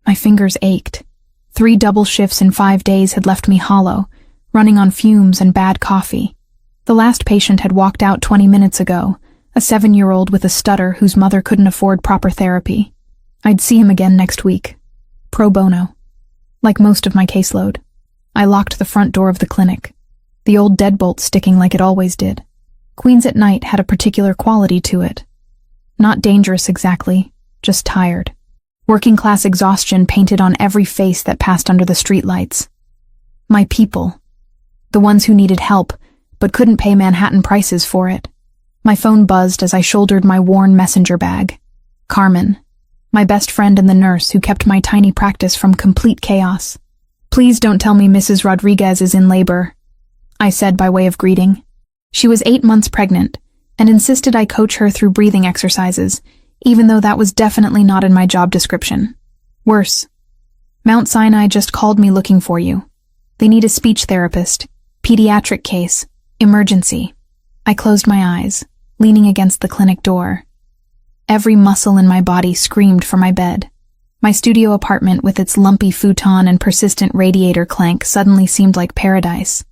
My fingers ached. 3 double shifts in 5 days had left me hollow, running on fumes and bad coffee. The last patient had walked out 20 minutes ago, a 7-year-old with a stutter whose mother couldn't afford proper therapy. I'd see him again next week. Pro bono. Like most of my caseload. I locked the front door of the clinic, the old deadbolt sticking like it always did. Queens at night had a particular quality to it. Not dangerous exactly, just tired. Working-class exhaustion painted on every face that passed under the streetlights. My people. The ones who needed help, but couldn't pay Manhattan prices for it. My phone buzzed as I shouldered my worn messenger bag. Carmen, my best friend and the nurse who kept my tiny practice from complete chaos. "Please don't tell me Mrs. Rodriguez is in labor," I said by way of greeting. She was 8 months pregnant, and insisted I coach her through breathing exercises, even though that was definitely not in my job description. Worse, Mount Sinai just called me looking for you. They need a speech therapist. Pediatric case. Emergency. I closed my eyes, leaning against the clinic door. Every muscle in my body screamed for my bed. My studio apartment with its lumpy futon and persistent radiator clank suddenly seemed like paradise.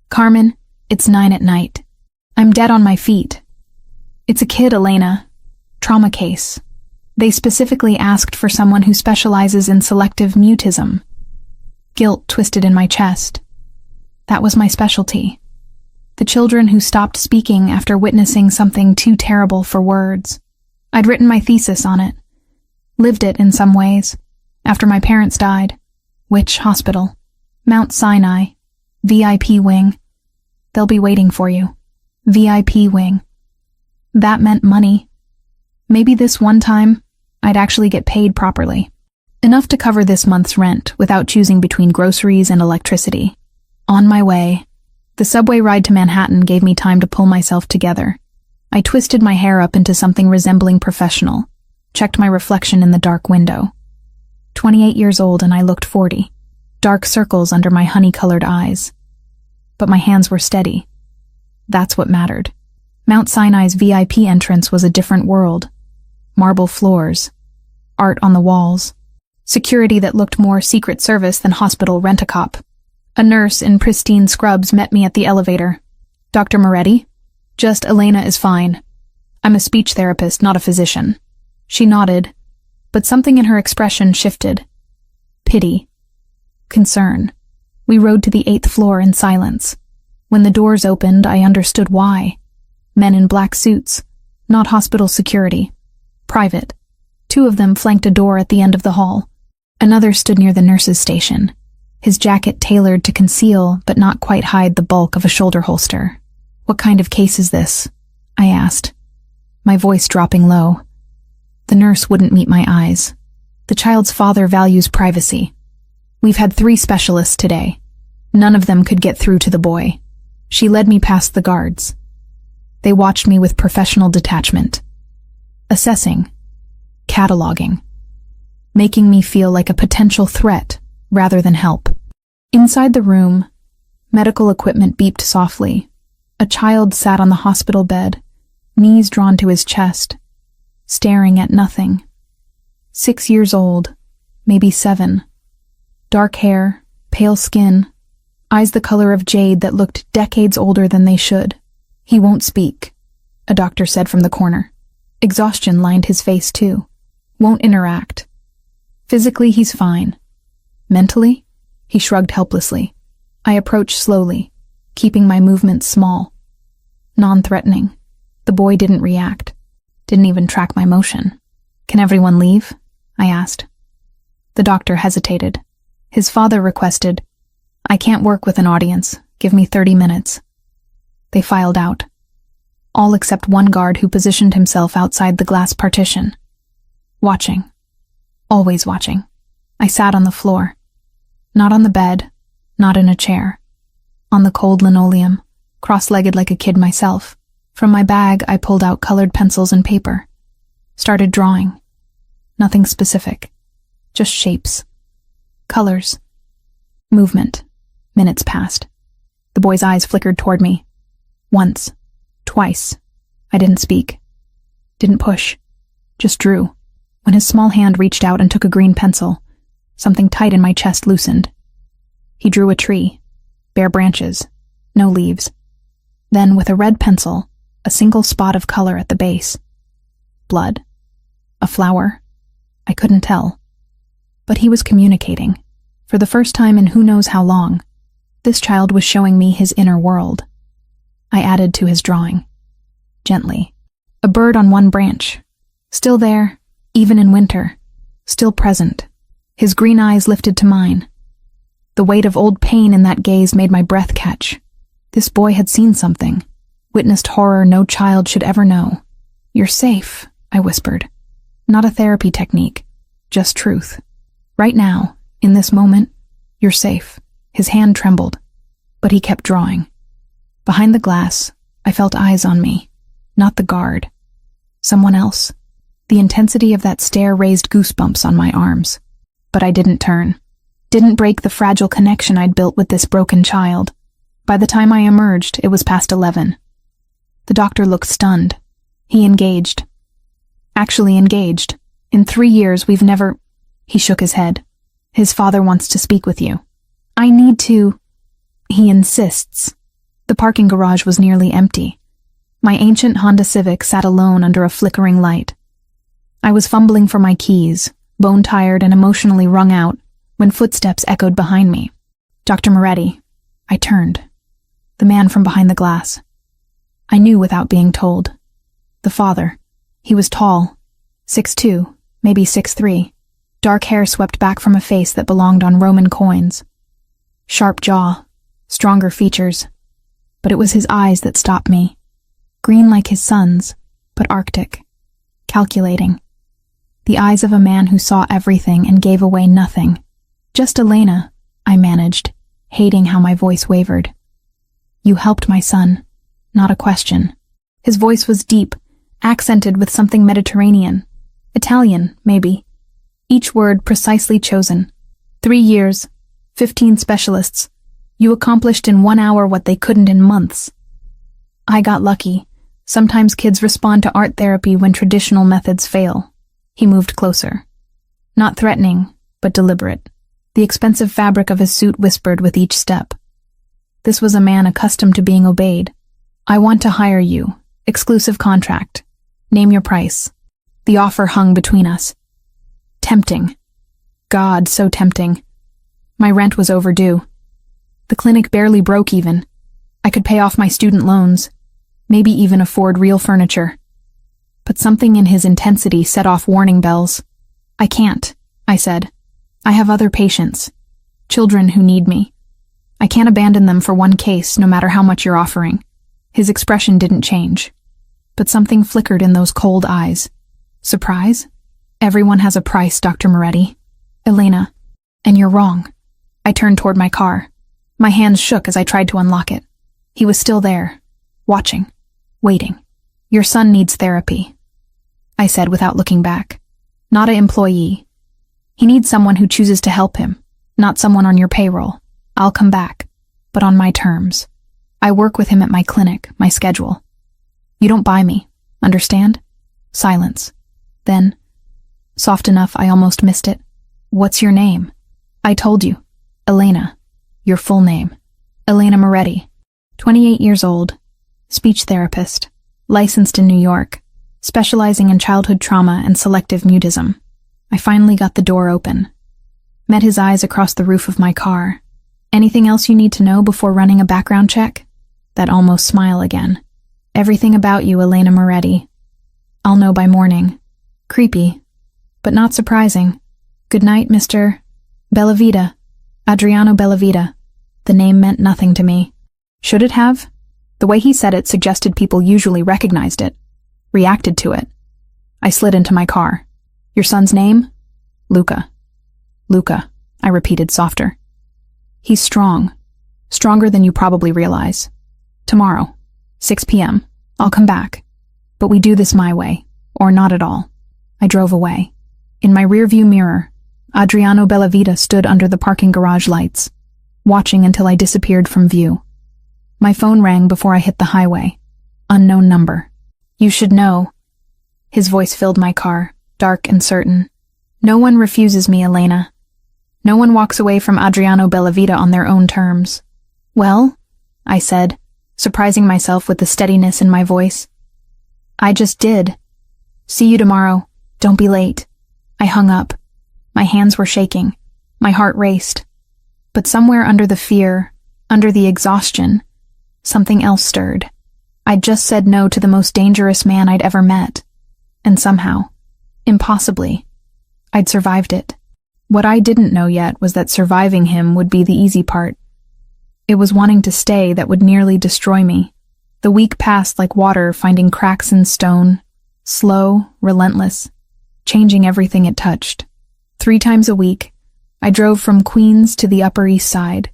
"Carmen, it's 9 at night. I'm dead on my feet. It's a kid, Elena. Trauma case. They specifically asked for someone who specializes in selective mutism." Guilt twisted in my chest. That was my specialty. The children who stopped speaking after witnessing something too terrible for words. I'd written my thesis on it. Lived it in some ways. After my parents died. Which hospital? Mount Sinai. VIP wing. They'll be waiting for you. VIP wing. That meant money. Maybe this one time, I'd actually get paid properly. Enough to cover this month's rent without choosing between groceries and electricity. On my way, the subway ride to Manhattan gave me time to pull myself together. I twisted my hair up into something resembling professional, checked my reflection in the dark window. 28 years old and I looked 40. Dark circles under my honey-colored eyes. But my hands were steady. That's what mattered. Mount Sinai's VIP entrance was a different world. Marble floors, art on the walls, security that looked more Secret Service than hospital rent-a-cop. A nurse in pristine scrubs met me at the elevator. "Dr. Moretti?" "Just Elena is fine. I'm a speech therapist, not a physician." She nodded, but something in her expression shifted. Pity. Concern. We rode to the 8th floor in silence. When the doors opened, I understood why. Men in black suits, not hospital security. Private. 2 of them flanked a door at the end of the hall. Another stood near the nurse's station, his jacket tailored to conceal but not quite hide the bulk of a shoulder holster. "What kind of case is this?" I asked, my voice dropping low. The nurse wouldn't meet my eyes. "The child's father values privacy. We've had 3 specialists today. None of them could get through to the boy." She led me past the guards. They watched me with professional detachment. Assessing. Cataloging. Making me feel like a potential threat rather than help. Inside the room, medical equipment beeped softly. A child sat on the hospital bed, knees drawn to his chest, staring at nothing. 6 years old, maybe 7. Dark hair, pale skin, eyes the color of jade that looked decades older than they should. "He won't speak," a doctor said from the corner. Exhaustion lined his face too. "Won't interact. Physically, he's fine. Mentally?" He shrugged helplessly. I approached slowly, keeping my movements small. Non-threatening. The boy didn't react. Didn't even track my motion. "Can everyone leave?" I asked. The doctor hesitated. His father requested, "I can't work with an audience. Give me 30 minutes." They filed out. All except one guard who positioned himself outside the glass partition. Watching. Always watching. I sat on the floor. Not on the bed, not in a chair. On the cold linoleum, cross-legged like a kid myself. From my bag, I pulled out colored pencils and paper. Started drawing. Nothing specific. Just shapes. Colors. Movement. Minutes passed. The boy's eyes flickered toward me. Once. Twice. I didn't speak. Didn't push. Just drew. When his small hand reached out and took a green pencil, Something tight in my chest loosened. He drew a tree. Bare branches. No leaves. Then, with a red pencil, a single spot of color at the base. Blood. A flower. I couldn't tell. But he was communicating. For the first time in who knows how long, this child was showing me his inner world. I added to his drawing. Gently. A bird on one branch. Still there, even in winter. Still present. His green eyes lifted to mine. The weight of old pain in that gaze made my breath catch. This boy had seen something. Witnessed horror no child should ever know. "You're safe," I whispered. Not a therapy technique. Just truth. Right now, in this moment, you're safe. His hand trembled, but he kept drawing. Behind the glass, I felt eyes on me. Not the guard. Someone else. The intensity of that stare raised goosebumps on my arms. But I didn't turn. Didn't break the fragile connection I'd built with this broken child. By the time I emerged, it was past 11. The doctor looked stunned. He engaged. Actually engaged. In 3 years, we've never... He shook his head. "His father wants to speak with you." "I need to..." He insists. The parking garage was nearly empty. My ancient Honda Civic sat alone under a flickering light. I was fumbling for my keys, bone-tired and emotionally wrung out, when footsteps echoed behind me. "Dr. Moretti." I turned. The man from behind the glass. I knew without being told. The father. He was tall. 6'2", maybe 6'3". Dark hair swept back from a face that belonged on Roman coins. Sharp jaw. Stronger features. But it was his eyes that stopped me. Green like his son's, but Arctic. Calculating. The eyes of a man who saw everything and gave away nothing. "Just Elena," I managed, hating how my voice wavered. "You helped my son." Not a question. His voice was deep, accented with something Mediterranean. Italian, maybe. Each word precisely chosen. 3 years, 15 specialists. You accomplished in 1 hour what they couldn't in months. I got lucky. Sometimes kids respond to art therapy when traditional methods fail. He moved closer. Not threatening, but deliberate. The expensive fabric of his suit whispered with each step. This was a man accustomed to being obeyed. "I want to hire you. Exclusive contract. Name your price." The offer hung between us. Tempting. God, so tempting. My rent was overdue. The clinic barely broke even. I could pay off my student loans, maybe even afford real furniture. But something in his intensity set off warning bells. "I can't," I said. "I have other patients. Children who need me. I can't abandon them for one case, no matter how much you're offering." His expression didn't change. But something flickered in those cold eyes. Surprise? "Everyone has a price, Dr. Moretti." "Elena, and you're wrong." I turned toward my car. My hands shook as I tried to unlock it. He was still there, watching, waiting. "Your son needs therapy," I said without looking back. "Not an employee. He needs someone who chooses to help him, not someone on your payroll. I'll come back, but on my terms. I work with him at my clinic, my schedule. You don't buy me, understand?" Silence. Then, soft enough I almost missed it. "What's your name?" "I told you. Elena. Your full name." "Elena Moretti. 28 years old. Speech therapist. Licensed in New York. Specializing in childhood trauma and selective mutism." I finally got the door open. Met his eyes across the roof of my car. "Anything else you need to know before running a background check?" That almost smile again. "Everything about you, Elena Moretti. I'll know by morning." Creepy, but not surprising. "Good night, Mr. Bellavita. Adriano Bellavita." The name meant nothing to me. Should it have? The way he said it suggested people usually recognized it, reacted to it. I slid into my car. "Your son's name?" "Luca." "Luca," I repeated softer. "He's strong. Stronger than you probably realize. Tomorrow, 6 p.m., I'll come back. But we do this my way, or not at all." I drove away. In my rearview mirror, Adriano Bellavita stood under the parking garage lights, watching until I disappeared from view. My phone rang before I hit the highway. Unknown number. "You should know." His voice filled my car, dark and certain. "No one refuses me, Elena. No one walks away from Adriano Bellavita on their own terms. Well, I said, surprising myself with the steadiness in my voice. I just did. See you tomorrow. Don't be late. I hung up. My hands were shaking. My heart raced. But somewhere under the fear, under the exhaustion, something else stirred. I'd just said no to the most dangerous man I'd ever met. And somehow, impossibly, I'd survived it. What I didn't know yet was that surviving him would be the easy part. It was wanting to stay that would nearly destroy me. The week passed like water finding cracks in stone, slow, relentless, changing everything it touched. 3 times a week, I drove from Queens to the Upper East Side,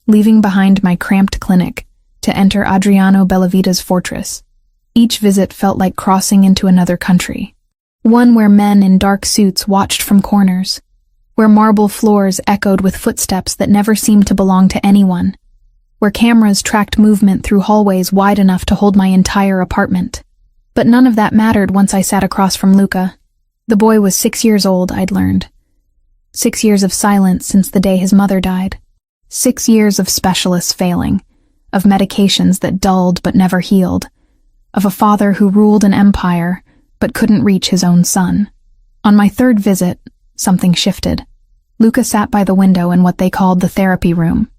leaving behind my cramped clinic to enter Adriano Bellavita's fortress. Each visit felt like crossing into another country, one where men in dark suits watched from corners, where marble floors echoed with footsteps that never seemed to belong to anyone, where cameras tracked movement through hallways wide enough to hold my entire apartment. But none of that mattered once I sat across from Luca. The boy was 6 years old, I'd learned. 6 years of silence since the day his mother died. 6 years of specialists failing, of medications that dulled but never healed, of a father who ruled an empire but couldn't reach his own son. On my 3rd visit, something shifted. Luca sat by the window in what they called the therapy room,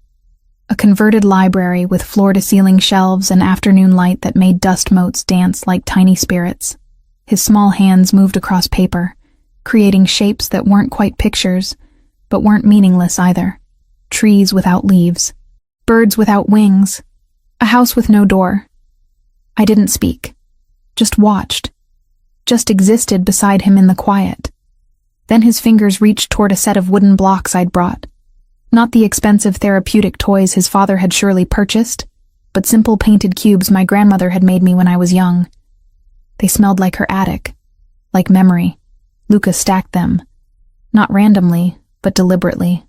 a converted library with floor-to-ceiling shelves and afternoon light that made dust motes dance like tiny spirits. His small hands moved across paper, creating shapes that weren't quite pictures, but weren't meaningless either. Trees without leaves, birds without wings, a house with no door. I didn't speak, just watched, just existed beside him in the quiet. Then his fingers reached toward a set of wooden blocks I'd brought. Not the expensive therapeutic toys his father had surely purchased, but simple painted cubes my grandmother had made me when I was young. They smelled like her attic, like memory. Luca stacked them, not randomly, but deliberately,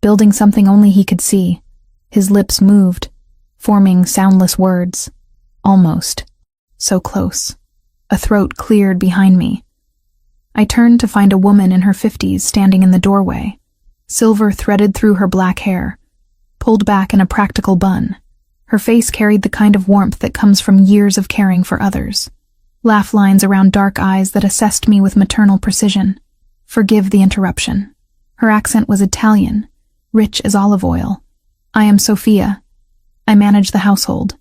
building something only he could see. His lips moved, forming soundless words. Almost. So close. A throat cleared behind me. I turned to find a woman in her 50s standing in the doorway, silver threaded through her black hair, pulled back in a practical bun. Her face carried the kind of warmth that comes from years of caring for others. Laugh lines around dark eyes that assessed me with maternal precision. Forgive the interruption. Her accent was Italian, rich as olive oil. I am Sophia. I manage the household.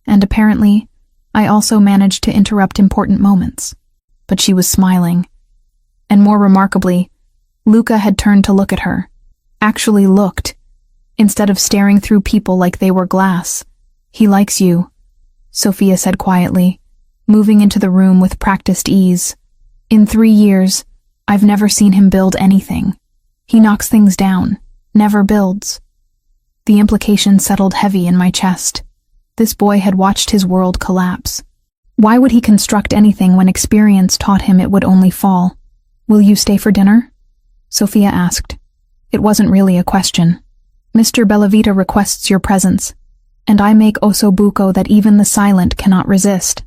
And apparently, I also managed to interrupt important moments. But she was smiling. And more remarkably, Luca had turned to look at her. Actually looked, instead of staring through people like they were glass. He likes you, Sophia said quietly, moving into the room with practiced ease. In 3 years, I've never seen him build anything. He knocks things down, never builds. The implication settled heavy in my chest. This boy had watched his world collapse. Why would he construct anything when experience taught him it would only fall? Will you stay for dinner? Sophia asked. It wasn't really a question. Mr. Bellavita requests your presence, and I make osso buco that even the silent cannot resist.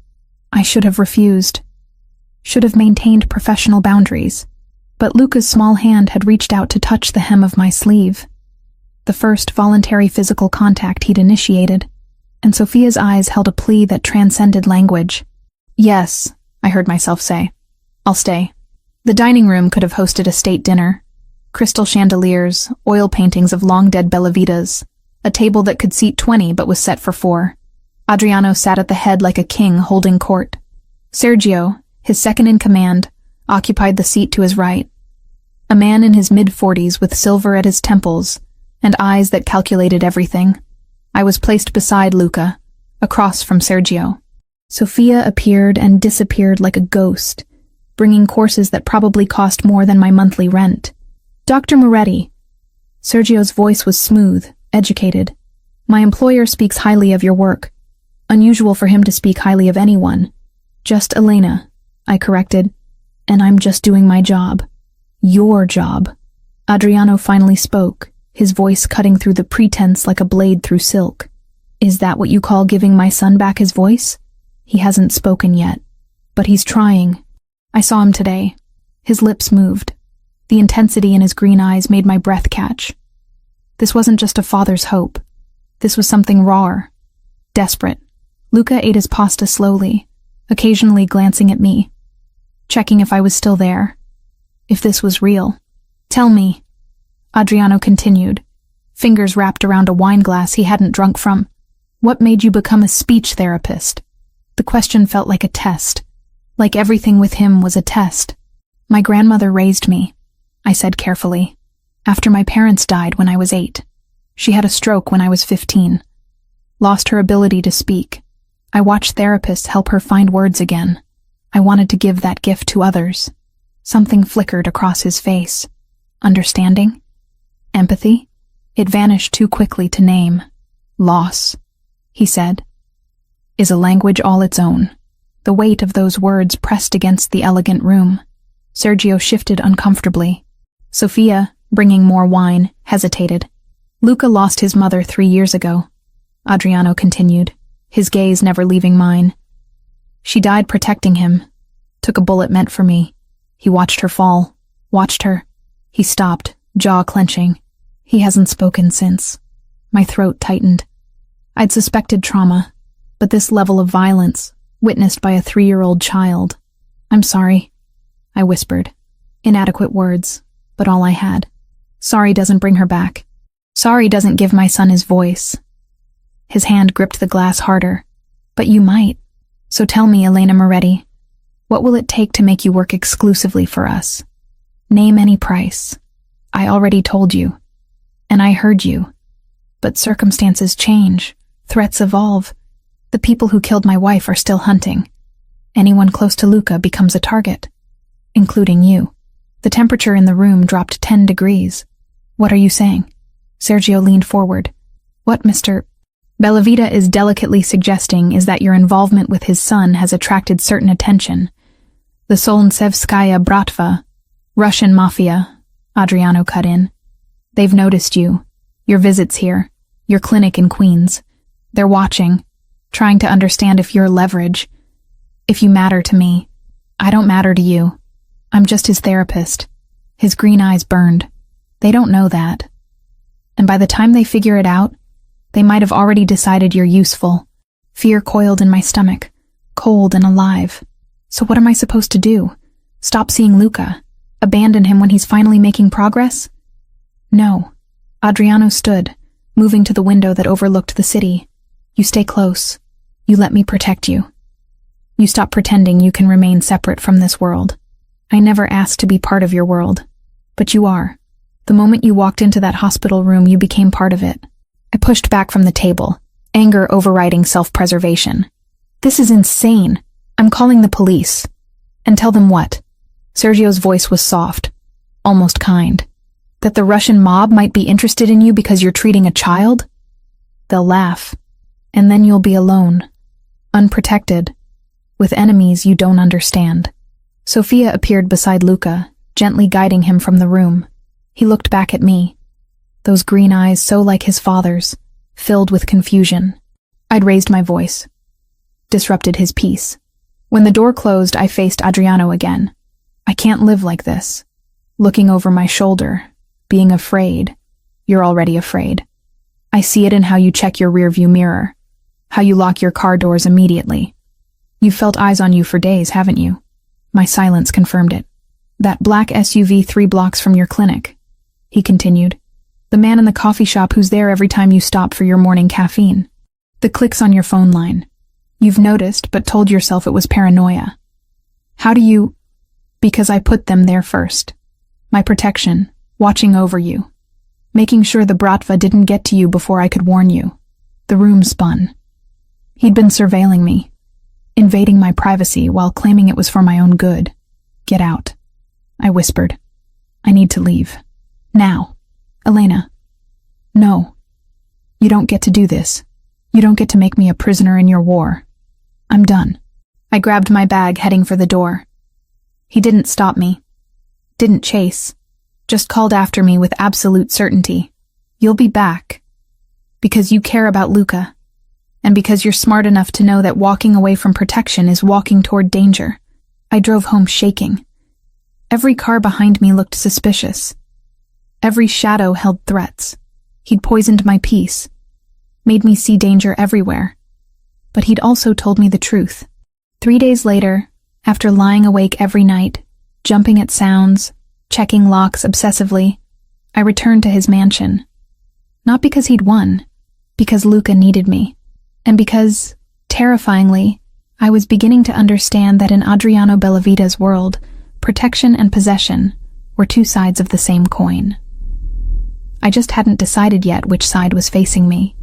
I should have refused. Should have maintained professional boundaries. But Luca's small hand had reached out to touch the hem of my sleeve. The first voluntary physical contact he'd initiated, and Sophia's eyes held a plea that transcended language. Yes, I heard myself say. I'll stay. The dining room could have hosted a state dinner. Crystal chandeliers, oil paintings of long-dead Bellavitas, a table that could seat 20 but was set for 4. Adriano sat at the head like a king holding court. Sergio, his second-in-command, occupied the seat to his right. A man in his mid-40s with silver at his temples and eyes that calculated everything. I was placed beside Luca, across from Sergio. Sophia appeared and disappeared like a ghost, bringing courses that probably cost more than my monthly rent. Dr. Moretti. Sergio's voice was smooth, educated. My employer speaks highly of your work. Unusual for him to speak highly of anyone. Just Elena, I corrected. And I'm just doing my job. Your job. Adriano finally spoke, his voice cutting through the pretense like a blade through silk. Is that what you call giving my son back his voice? He hasn't spoken yet. But he's trying. I saw him today. His lips moved. The intensity in his green eyes made my breath catch. This wasn't just a father's hope. This was something rawer, desperate. Luca ate his pasta slowly, occasionally glancing at me, checking if I was still there, if this was real. "Tell me," Adriano continued, fingers wrapped around a wine glass he hadn't drunk from. "What made you become a speech therapist?" The question felt like a test, like everything with him was a test. "My grandmother raised me," I said carefully, "after my parents died when I was 8. She had a stroke when I was 15. Lost her ability to speak. I watched therapists help her find words again. I wanted to give that gift to others." Something flickered across his face. Understanding? Empathy? It vanished too quickly to name. "Loss," he said, "is a language all its own." The weight of those words pressed against the elegant room. Sergio shifted uncomfortably. Sophia, bringing more wine, hesitated. "Luca lost his mother 3 years ago," Adriano continued, his gaze never leaving mine. "She died protecting him. Took a bullet meant for me. He watched her fall. Watched her." He stopped, jaw clenching. He hasn't spoken since. My throat tightened. I'd suspected trauma, but this level of violence, witnessed by a 3-year-old child. "I'm sorry," I whispered. Inadequate words, but all I had. Sorry doesn't bring her back. Sorry doesn't give my son his voice. His hand gripped the glass harder. "But you might. So tell me, Elena Moretti, what will it take to make you work exclusively for us? Name any price. I already told you. And I heard you. But circumstances change. Threats evolve. The people who killed my wife are still hunting. Anyone close to Luca becomes a target. Including you." The temperature in the room dropped 10 degrees. "What are you saying?" Sergio leaned forward. "What Mr. Bellavita is delicately suggesting is that your involvement with his son has attracted certain attention. The Solonsevskaya Bratva, Russian Mafia," Adriano cut in. "They've noticed you, your visits here, your clinic in Queens. They're watching, trying to understand if you're leverage, if you matter to me. I don't matter to you. I'm just his therapist." His green eyes burned. "They don't know that. And by the time they figure it out, they might have already decided you're useful." Fear coiled in my stomach, cold and alive. So what am I supposed to do? Stop seeing Luca? Abandon him when he's finally making progress? No. Adriano stood, moving to the window that overlooked the city. "You stay close. You let me protect you. You stop pretending you can remain separate from this world. I never asked to be part of your world, but you are. The moment you walked into that hospital room, you became part of it." I pushed back from the table, anger overriding self-preservation. "This is insane. I'm calling the police." "And tell them what?" Sergio's voice was soft, almost kind. "That the Russian mob might be interested in you because you're treating a child? They'll laugh. And then you'll be alone, unprotected, with enemies you don't understand." Sophia appeared beside Luca, gently guiding him from the room. He looked back at me, those green eyes so like his father's, filled with confusion. I'd raised my voice, disrupted his peace. When the door closed, I faced Adriano again. "I can't live like this. Looking over my shoulder, being afraid. You're already afraid. I see it in how you check your rearview mirror, how you lock your car doors immediately. You've felt eyes on you for days, haven't you?" My silence confirmed it. "That black SUV 3 blocks from your clinic," he continued. "The man in the coffee shop who's there every time you stop for your morning caffeine. The clicks on your phone line. You've noticed but told yourself it was paranoia. How do you—" "Because I put them there first. My protection, watching over you. Making sure the Bratva didn't get to you before I could warn you." The room spun. He'd been surveilling me, invading my privacy while claiming it was for my own good. "Get out," I whispered. "I need to leave. Now. Elena." "No. You don't get to do this. You don't get to make me a prisoner in your war. I'm done." I grabbed my bag, heading for the door. He didn't stop me. Didn't chase. Just called after me with absolute certainty. "You'll be back. Because you care about Luca. And because you're smart enough to know that walking away from protection is walking toward danger." I drove home shaking. Every car behind me looked suspicious. Every shadow held threats. He'd poisoned my peace, made me see danger everywhere. But he'd also told me the truth. 3 days later, after lying awake every night, jumping at sounds, checking locks obsessively, I returned to his mansion. Not because he'd won, because Luca needed me, and because, terrifyingly, I was beginning to understand that in Adriano Bellavita's world, protection and possession were two sides of the same coin. I just hadn't decided yet which side was facing me.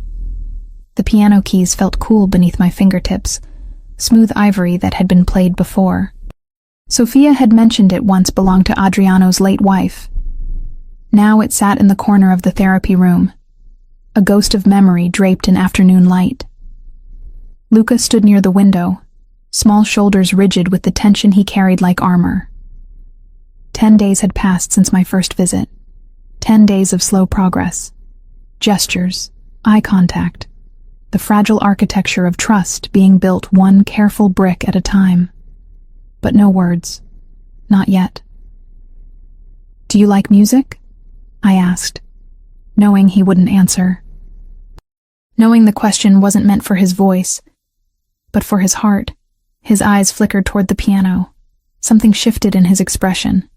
The piano keys felt cool beneath my fingertips, smooth ivory that had been played before. Sofia had mentioned it once belonged to Adriano's late wife. Now it sat in the corner of the therapy room, a ghost of memory draped in afternoon light. Luca stood near the window, small shoulders rigid with the tension he carried like armor. 10 days had passed since my first visit. 10 days of slow progress. Gestures, eye contact, the fragile architecture of trust being built one careful brick at a time. But no words. Not yet. "Do you like music?" I asked, knowing he wouldn't answer. Knowing the question wasn't meant for his voice, but for his heart. His eyes flickered toward the piano. Something shifted in his expression.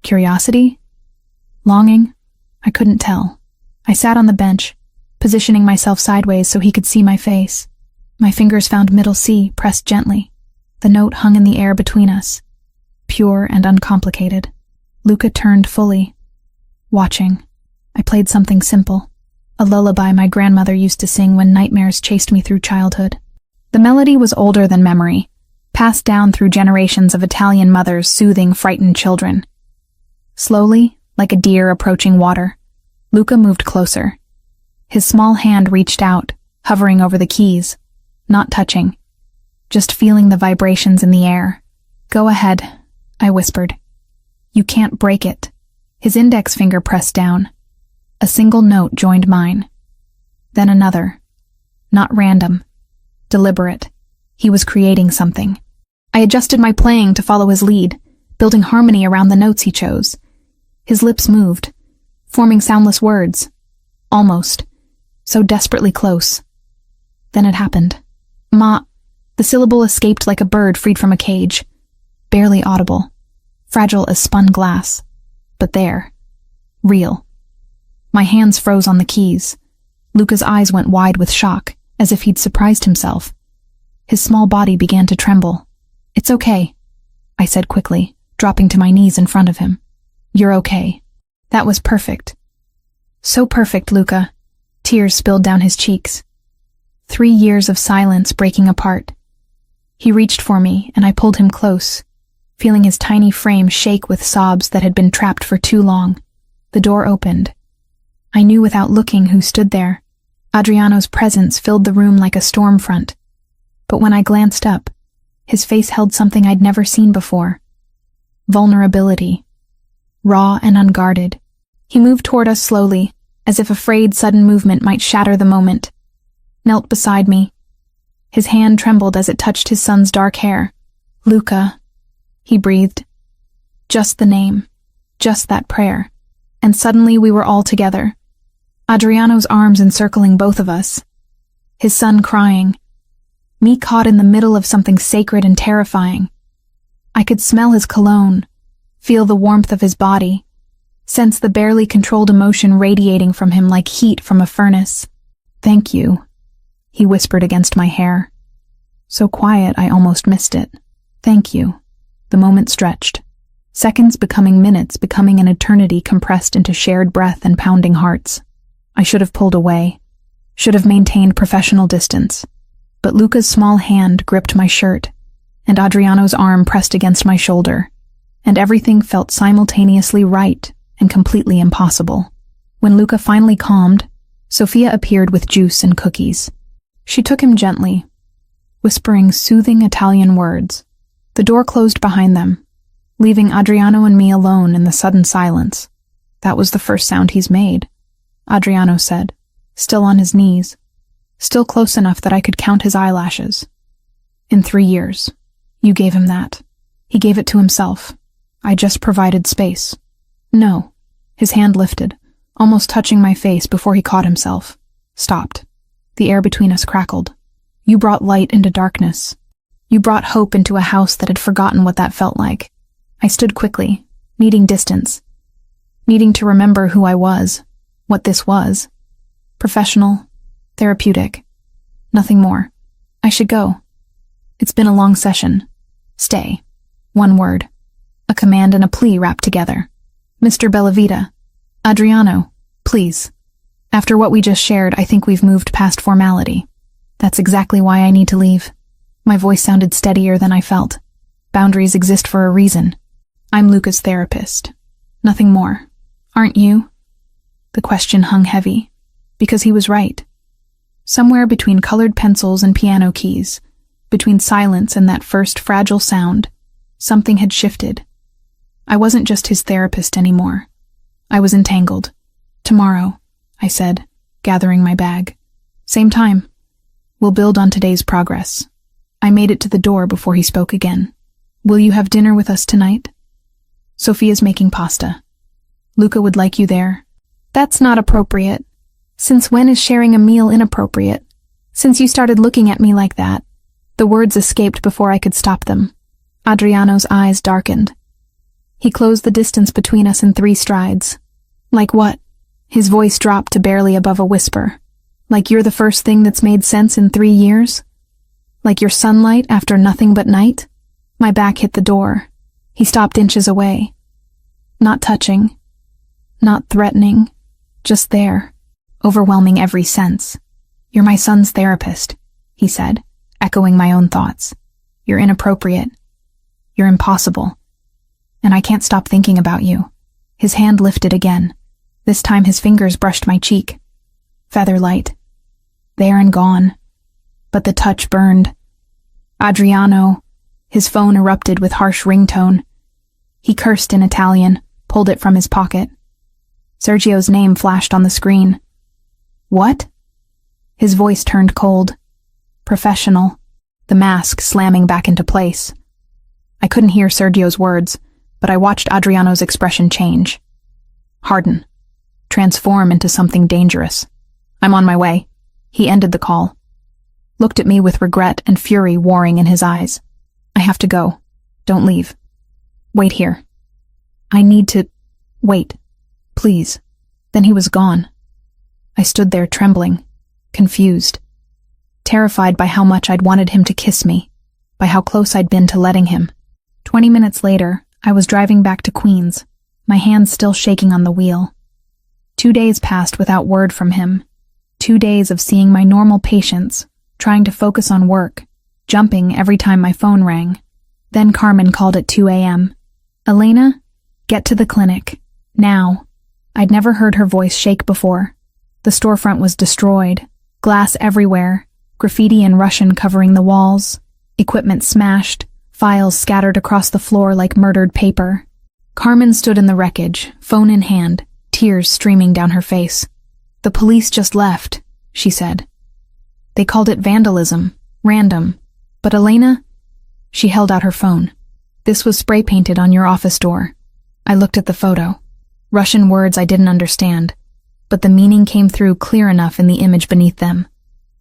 Curiosity? Longing? I couldn't tell. I sat on the bench, positioning myself sideways so he could see my face. My fingers found middle C, pressed gently. The note hung in the air between us, pure and uncomplicated. Luca turned fully, watching. I played something simple, a lullaby my grandmother used to sing when nightmares chased me through childhood. The melody was older than memory, passed down through generations of Italian mothers soothing frightened children. Slowly, like a deer approaching water, Luca moved closer. His small hand reached out, hovering over the keys, not touching, just feeling the vibrations in the air. "Go ahead," I whispered. "You can't break it." His index finger pressed down. A single note joined mine. Then another. Not random. Deliberate. He was creating something. I adjusted my playing to follow his lead, building harmony around the notes he chose. His lips moved, forming soundless words. Almost. So desperately close. Then it happened. Ma. The syllable escaped like a bird freed from a cage. Barely audible. Fragile as spun glass. But there. Real. My hands froze on the keys. Luca's eyes went wide with shock, as if he'd surprised himself. His small body began to tremble. "It's okay," I said quickly, dropping to my knees in front of him. "You're okay." That was perfect. So perfect, Luca. Tears spilled down his cheeks. 3 years of silence breaking apart. He reached for me, and I pulled him close, feeling his tiny frame shake with sobs that had been trapped for too long. The door opened. I knew without looking who stood there. Adriano's presence filled the room like a storm front. But when I glanced up, his face held something I'd never seen before. Vulnerability. Raw and unguarded. He moved toward us slowly, as if afraid sudden movement might shatter the moment. Knelt beside me. His hand trembled as it touched his son's dark hair. "Luca," he breathed. Just the name. Just that prayer. And suddenly we were all together. Adriano's arms encircling both of us. His son crying. Me caught in the middle of something sacred and terrifying. I could smell his cologne, feel the warmth of his body, sense the barely controlled emotion radiating from him like heat from a furnace. "Thank you," he whispered against my hair. So quiet I almost missed it. "Thank you." The moment stretched. Seconds becoming minutes, becoming an eternity compressed into shared breath and pounding hearts. I should have pulled away, should have maintained professional distance. But Luca's small hand gripped my shirt, and Adriano's arm pressed against my shoulder, and everything felt simultaneously right and completely impossible. When Luca finally calmed, Sofia appeared with juice and cookies. She took him gently, whispering soothing Italian words. The door closed behind them, leaving Adriano and me alone in the sudden silence. "That was the first sound he's made," Adriano said, still on his knees, still close enough that I could count his eyelashes. "In 3 years. You gave him that. He gave it to himself." I just provided space. No. His hand lifted, almost touching my face before he caught himself. Stopped. The air between us crackled. You brought light into darkness. You brought hope into a house that had forgotten what that felt like. I stood quickly, needing distance. Needing to remember who I was, what this was. Professional, therapeutic. Nothing more. I should go. It's been a long session. Stay. One word. A command and a plea wrapped together. Mr. Bellavita. Adriano, please. After what we just shared, I think we've moved past formality. That's exactly why I need to leave. My voice sounded steadier than I felt. Boundaries exist for a reason. I'm Luca's therapist. Nothing more. Aren't you? The question hung heavy, because he was right. Somewhere between colored pencils and piano keys, between silence and that first fragile sound, something had shifted. I wasn't just his therapist anymore. I was entangled. Tomorrow, I said, gathering my bag. Same time. We'll build on today's progress. I made it to the door before he spoke again. Will you have dinner with us tonight? Sophia's making pasta. Luca would like you there. That's not appropriate. Since when is sharing a meal inappropriate? Since you started looking at me like that. The words escaped before I could stop them. Adriano's eyes darkened. He closed the distance between us in 3 strides. Like what? His voice dropped to barely above a whisper. Like you're the first thing that's made sense in 3 years? Like your sunlight after nothing but night? My back hit the door. He stopped inches away. Not touching. Not threatening. Just there. Overwhelming every sense. You're my son's therapist, he said, echoing my own thoughts. You're inappropriate. You're impossible. And I can't stop thinking about you. His hand lifted again. This time his fingers brushed my cheek. Feather light. There and gone. But the touch burned. Adriano. His phone erupted with harsh ringtone. He cursed in Italian, pulled it from his pocket. Sergio's name flashed on the screen. What? His voice turned cold. Professional. The mask slamming back into place. I couldn't hear Sergio's words, but I watched Adriano's expression change. Harden. Transform into something dangerous. I'm on my way. He ended the call. Looked at me with regret and fury warring in his eyes. I have to go. Don't leave. Wait here. I need to... Wait. Please. Then he was gone. I stood there trembling, confused, terrified by how much I'd wanted him to kiss me, by how close I'd been to letting him. 20 minutes later, I was driving back to Queens, my hands still shaking on the wheel. 2 days passed without word from him. 2 days of seeing my normal patients, trying to focus on work, jumping every time my phone rang. Then Carmen called at 2 a.m. Elena, get to the clinic. Now. I'd never heard her voice shake before. The storefront was destroyed, glass everywhere, graffiti in Russian covering the walls, equipment smashed, files scattered across the floor like murdered paper. Carmen stood in the wreckage, phone in hand, tears streaming down her face. The police just left, she said. They called it vandalism, random. But Elena? She held out her phone. This was spray painted on your office door. I looked at the photo. Russian words I didn't understand, but the meaning came through clear enough in the image beneath them.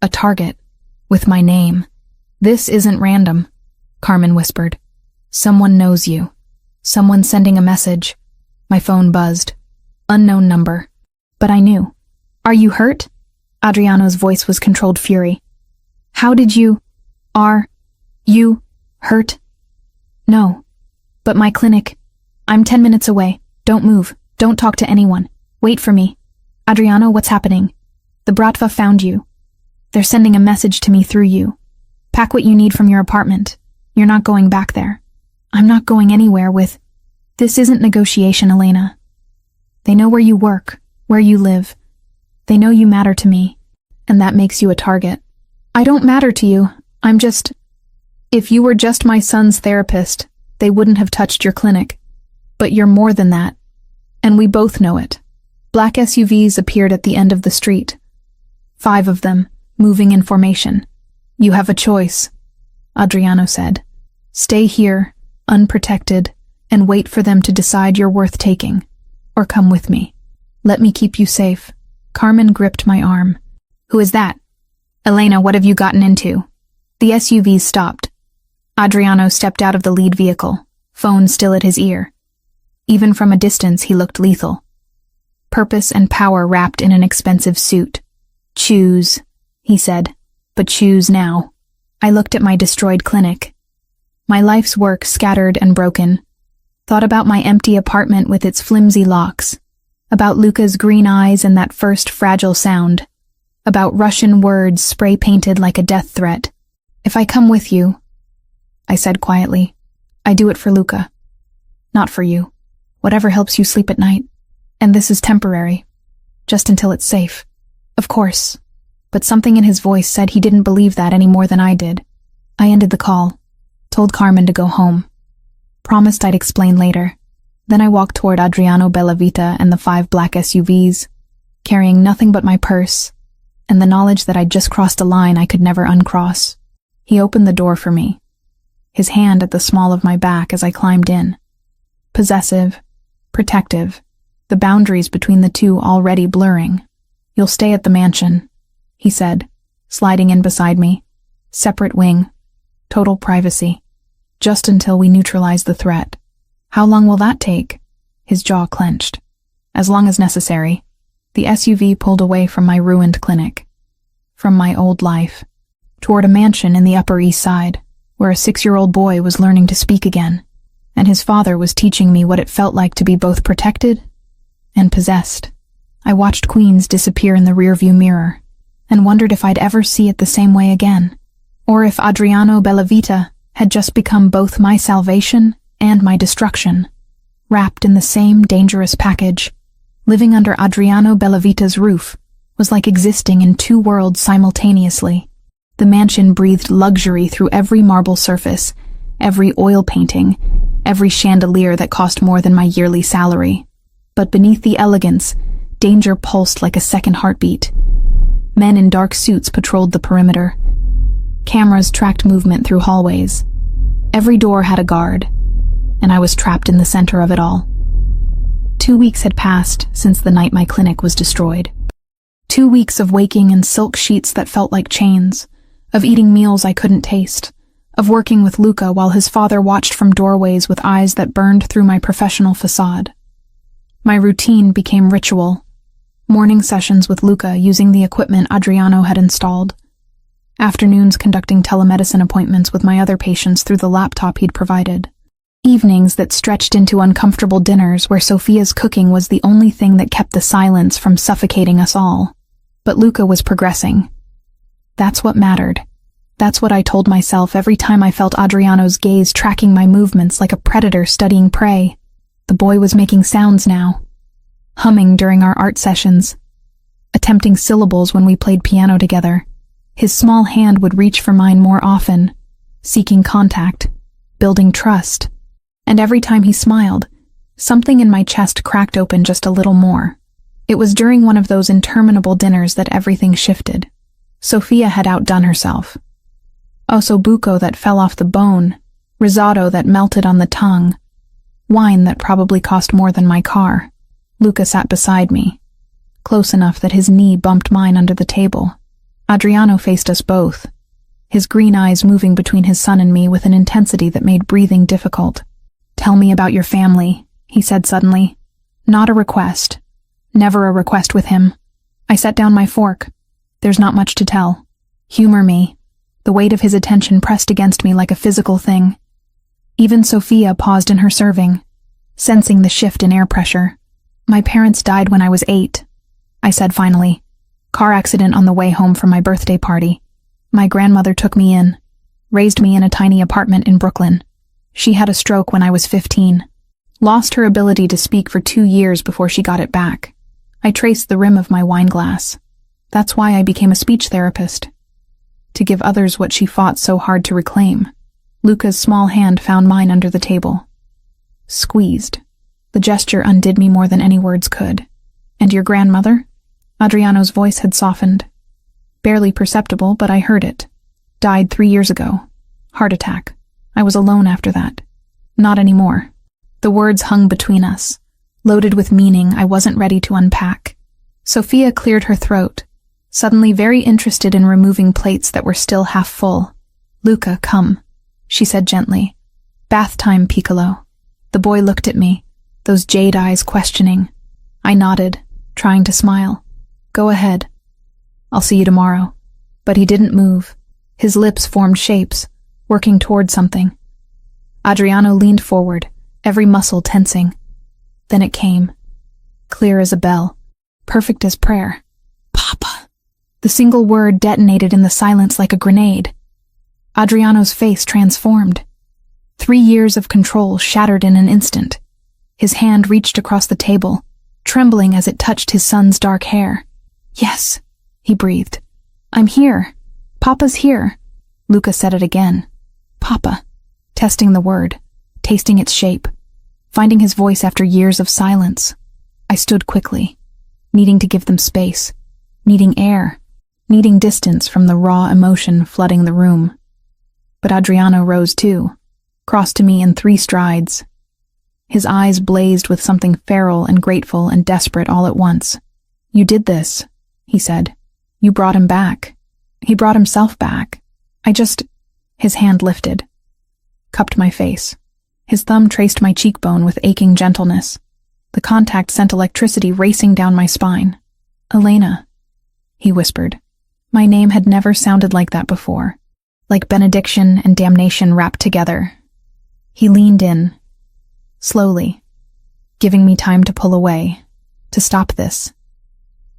A target, with my name. This isn't random, Carmen whispered. Someone knows you. Someone sending a message. My phone buzzed. Unknown number. But I knew. Are you hurt? Adriano's voice was controlled fury. How did you... Are... you... hurt? No. But my clinic... I'm 10 minutes away. Don't move. Don't talk to anyone. Wait for me. Adriano, what's happening? The Bratva found you. They're sending a message to me through you. Pack what you need from your apartment. You're not going back there. I'm not going anywhere with... This isn't negotiation, Elena. They know where you work, where you live. They know you matter to me, and that makes you a target. I don't matter to you. I'm just... If you were just my son's therapist, they wouldn't have touched your clinic. But you're more than that. And we both know it. Black SUVs appeared at the end of the street. 5 of them, moving in formation. You have a choice, Adriano said. Stay here, unprotected, and wait for them to decide you're worth taking. Or come with me. Let me keep you safe. Carmen gripped my arm. Who is that? Elena, what have you gotten into? The SUV stopped. Adriano stepped out of the lead vehicle, phone still at his ear. Even from a distance, he looked lethal. Purpose and power wrapped in an expensive suit. Choose, he said, but choose now. I looked at my destroyed clinic. My life's work scattered and broken. Thought about my empty apartment with its flimsy locks. About Luca's green eyes and that first fragile sound. About Russian words spray-painted like a death threat. If I come with you, I said quietly, I do it for Luca. Not for you. Whatever helps you sleep at night. And this is temporary. Just until it's safe. Of course. But something in his voice said he didn't believe that any more than I did. I ended the call. Told Carmen to go home. Promised I'd explain later. Then I walked toward Adriano Bellavita and the 5 black SUVs, carrying nothing but my purse, and the knowledge that I'd just crossed a line I could never uncross. He opened the door for me, his hand at the small of my back as I climbed in. Possessive, protective, the boundaries between the two already blurring. You'll stay at the mansion, he said, sliding in beside me. Separate wing, total privacy, just until we neutralize the threat. How long will that take? His jaw clenched. As long as necessary. The SUV pulled away from my ruined clinic. From my old life. Toward a mansion in the Upper East Side, where a 6-year-old boy was learning to speak again, and his father was teaching me what it felt like to be both protected and possessed. I watched Queens disappear in the rearview mirror, and wondered if I'd ever see it the same way again, or if Adriano Bellavita had just become both my salvation and my destruction, wrapped in the same dangerous package. Living under Adriano Bellavita's roof was like existing in 2 worlds simultaneously. The mansion breathed luxury through every marble surface, every oil painting, every chandelier that cost more than my yearly salary. But beneath the elegance, danger pulsed like a second heartbeat. Men in dark suits patrolled the perimeter. Cameras tracked movement through hallways. Every door had a guard, and I was trapped in the center of it all. 2 weeks had passed since the night my clinic was destroyed. 2 weeks of waking in silk sheets that felt like chains, of eating meals I couldn't taste, of working with Luca while his father watched from doorways with eyes that burned through my professional facade. My routine became ritual. Morning sessions with Luca using the equipment Adriano had installed. Afternoons conducting telemedicine appointments with my other patients through the laptop he'd provided. Evenings that stretched into uncomfortable dinners where Sophia's cooking was the only thing that kept the silence from suffocating us all. But Luca was progressing. That's what mattered. That's what I told myself every time I felt Adriano's gaze tracking my movements like a predator studying prey. The boy was making sounds now. Humming during our art sessions. Attempting syllables when we played piano together. His small hand would reach for mine more often, seeking contact, building trust. And every time he smiled, something in my chest cracked open just a little more. It was during one of those interminable dinners that everything shifted. Sophia had outdone herself. Ossobuco that fell off the bone, risotto that melted on the tongue, wine that probably cost more than my car. Luca sat beside me, close enough that his knee bumped mine under the table. Adriano faced us both, his green eyes moving between his son and me with an intensity that made breathing difficult. "Tell me about your family," he said suddenly. Not a request. Never a request with him. I set down my fork. There's not much to tell. Humor me. The weight of his attention pressed against me like a physical thing. Even Sophia paused in her serving, sensing the shift in air pressure. "My parents died when I was 8, I said finally. Car accident on the way home from my birthday party. My grandmother took me in, raised me in a tiny apartment in Brooklyn. She had a stroke when I was 15. Lost her ability to speak for 2 years before she got it back. I traced the rim of my wine glass. That's why I became a speech therapist. To give others what she fought so hard to reclaim." Luca's small hand found mine under the table. Squeezed. The gesture undid me more than any words could. "And your grandmother?" Adriano's voice had softened. Barely perceptible, but I heard it. "Died 3 years ago. Heart attack. I was alone after that." "Not anymore." The words hung between us, loaded with meaning I wasn't ready to unpack. Sophia cleared her throat, suddenly very interested in removing plates that were still half full. "Luca, come," she said gently. "Bath time, Piccolo." The boy looked at me, those jade eyes questioning. I nodded, trying to smile. "Go ahead. I'll see you tomorrow." But he didn't move. His lips formed shapes, working toward something. Adriano leaned forward, every muscle tensing. Then it came. Clear as a bell. Perfect as prayer. "Papa." The single word detonated in the silence like a grenade. Adriano's face transformed. 3 years of control shattered in an instant. His hand reached across the table, trembling as it touched his son's dark hair. "Yes," he breathed. "I'm here. Papa's here." Luca said it again. "Papa," testing the word, tasting its shape, finding his voice after years of silence. I stood quickly, needing to give them space, needing air, needing distance from the raw emotion flooding the room. But Adriano rose too, crossed to me in 3 strides. His eyes blazed with something feral and grateful and desperate all at once. "You did this," he said. "You brought him back. He brought himself back. His hand lifted, cupped my face. His thumb traced my cheekbone with aching gentleness. The contact sent electricity racing down my spine. "Elena," he whispered. My name had never sounded like that before, like benediction and damnation wrapped together. He leaned in, slowly, giving me time to pull away, to stop this,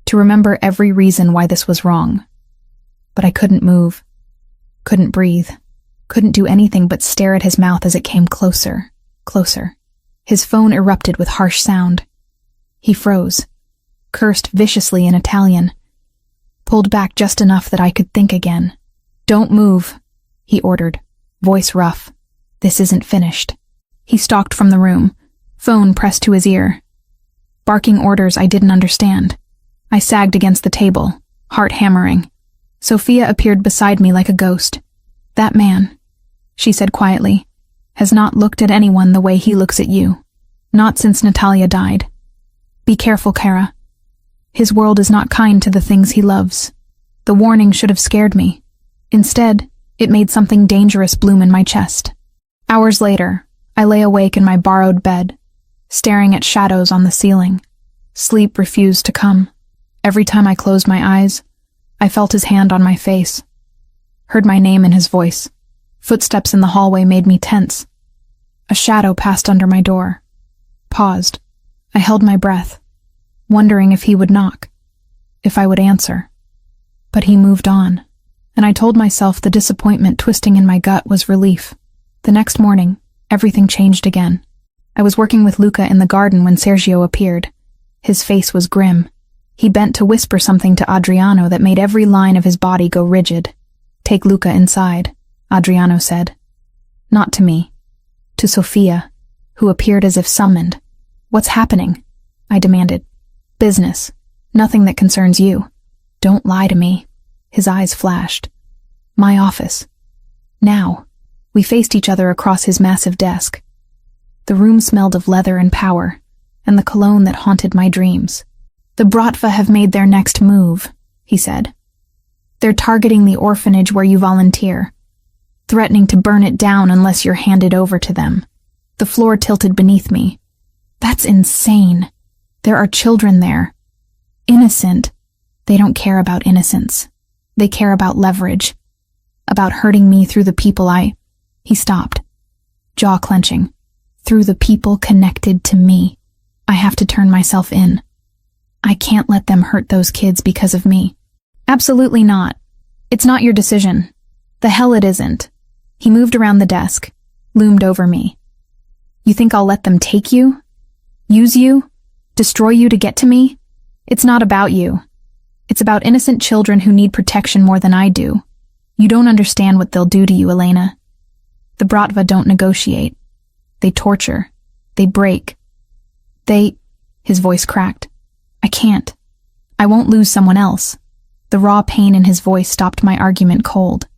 to remember every reason why this was wrong. But I couldn't move, couldn't breathe, couldn't do anything but stare at his mouth as it came closer, closer. His phone erupted with harsh sound. He froze, cursed viciously in Italian, pulled back just enough that I could think again. "Don't move," he ordered, voice rough. "This isn't finished." He stalked from the room, phone pressed to his ear, barking orders I didn't understand. I sagged against the table, heart hammering. Sophia appeared beside me like a ghost. "That man," she said quietly, "has not looked at anyone the way he looks at you. Not since Natalia died. Be careful, Kara. His world is not kind to the things he loves." The warning should have scared me. Instead, it made something dangerous bloom in my chest. Hours later, I lay awake in my borrowed bed, staring at shadows on the ceiling. Sleep refused to come. Every time I closed my eyes, I felt his hand on my face, heard my name in his voice. Footsteps in the hallway made me tense. A shadow passed under my door. Paused. I held my breath, wondering if he would knock, if I would answer. But he moved on, and I told myself the disappointment twisting in my gut was relief. The next morning, everything changed again. I was working with Luca in the garden when Sergio appeared. His face was grim. He bent to whisper something to Adriano that made every line of his body go rigid. "Take Luca inside," Adriano said. Not to me. To Sophia, who appeared as if summoned. "What's happening?" I demanded. "Business. Nothing that concerns you." "Don't lie to me." His eyes flashed. "My office." Now. We faced each other across his massive desk. The room smelled of leather and power, and the cologne that haunted my dreams. "The Bratva have made their next move," he said. "They're targeting the orphanage where you volunteer, threatening to burn it down unless you're handed over to them." The floor tilted beneath me. "That's insane. There are children there. Innocent. They don't care about innocence. They care about leverage. About hurting me through the people He stopped, jaw clenching. "Through the people connected to me. I have to turn myself in. I can't let them hurt those kids because of me." "Absolutely not. It's not your decision. The hell it isn't." He moved around the desk, loomed over me. "You think I'll let them take you? Use you? Destroy you to get to me? It's not about you. It's about innocent children who need protection more than I do. You don't understand what they'll do to you, Elena. The Bratva don't negotiate. They torture. They break. His voice cracked. "I can't. I won't lose someone else." The raw pain in his voice stopped my argument cold.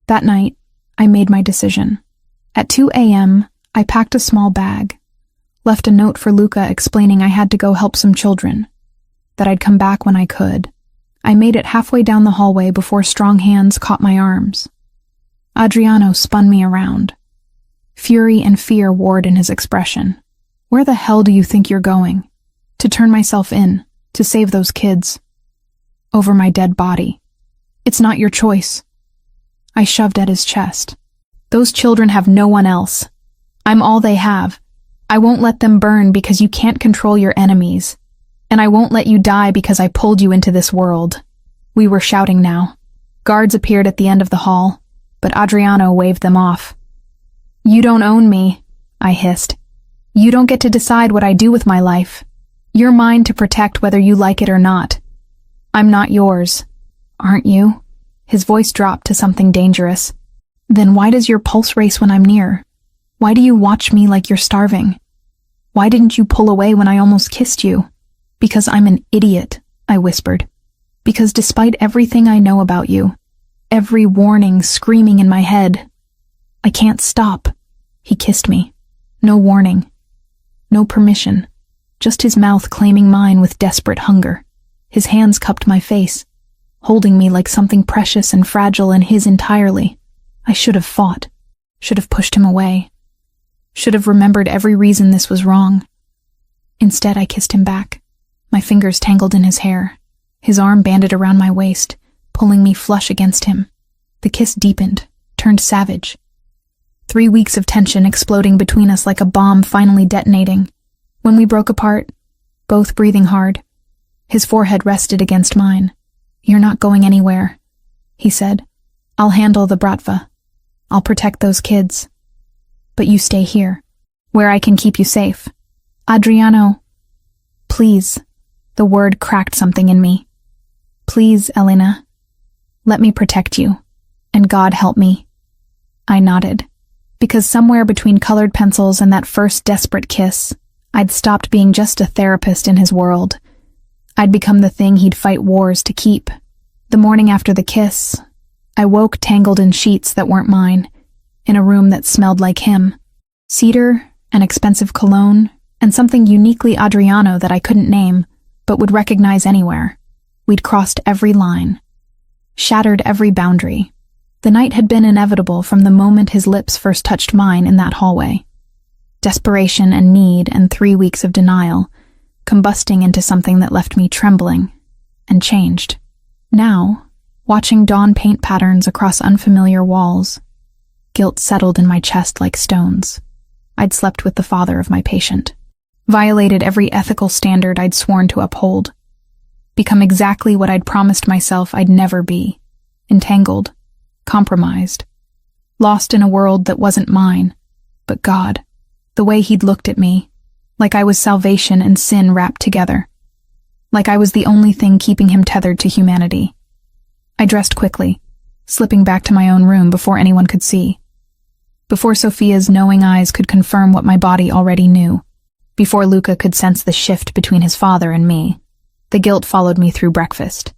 That night, I made my decision. At 2 a.m., I packed a small bag, Left a note for Luca explaining I had to go help some children, that I'd come back when I could. I made it halfway down the hallway before strong hands caught my arms. Adriano spun me around. Fury and fear warred in his expression. Where the hell do you think you're going? To turn myself in, to save those kids. Over my dead body. It's not your choice. I shoved at his chest. Those children have no one else. I'm all they have. I won't let them burn because you can't control your enemies. And I won't let you die because I pulled you into this world. We were shouting now. Guards appeared at the end of the hall, but Adriano waved them off. You don't own me, I hissed. You don't get to decide what I do with my life. You're mine to protect whether you like it or not. I'm not yours. Aren't you? His voice dropped to something dangerous. Then why does your pulse race when I'm near? Why do you watch me like you're starving? Why didn't you pull away when I almost kissed you? Because I'm an idiot, I whispered. Because despite everything I know about you, every warning screaming in my head, I can't stop. He kissed me. No warning. No permission. Just his mouth claiming mine with desperate hunger. His hands cupped my face, holding me like something precious and fragile and his entirely. I should have fought. Should have pushed him away. Should have remembered every reason this was wrong. Instead, I kissed him back. My fingers tangled in his hair, his arm banded around my waist, pulling me flush against him. The kiss deepened, turned savage. 3 weeks of tension exploding between us like a bomb finally detonating. When we broke apart, both breathing hard, his forehead rested against mine. You're not going anywhere, he said. I'll handle the bratva. I'll protect those kids. But you stay here, where I can keep you safe. Adriano, please. The word cracked something in me. Please, Elena. Let me protect you. And God help me. I nodded. Because somewhere between colored pencils and that first desperate kiss, I'd stopped being just a therapist in his world. I'd become the thing he'd fight wars to keep. The morning after the kiss, I woke tangled in sheets that weren't mine, in a room that smelled like him. Cedar, an expensive cologne, and something uniquely Adriano that I couldn't name, but would recognize anywhere. We'd crossed every line, shattered every boundary. The night had been inevitable from the moment his lips first touched mine in that hallway. Desperation and need and 3 weeks of denial, combusting into something that left me trembling, and changed. Now, watching dawn paint patterns across unfamiliar walls, guilt settled in my chest like stones. I'd slept with the father of my patient. Violated every ethical standard I'd sworn to uphold. Become exactly what I'd promised myself I'd never be. Entangled. Compromised. Lost in a world that wasn't mine. But God. The way he'd looked at me. Like I was salvation and sin wrapped together. Like I was the only thing keeping him tethered to humanity. I dressed quickly, slipping back to my own room before anyone could see. Before Sophia's knowing eyes could confirm what my body already knew. Before Luca could sense the shift between his father and me. The guilt followed me through breakfast.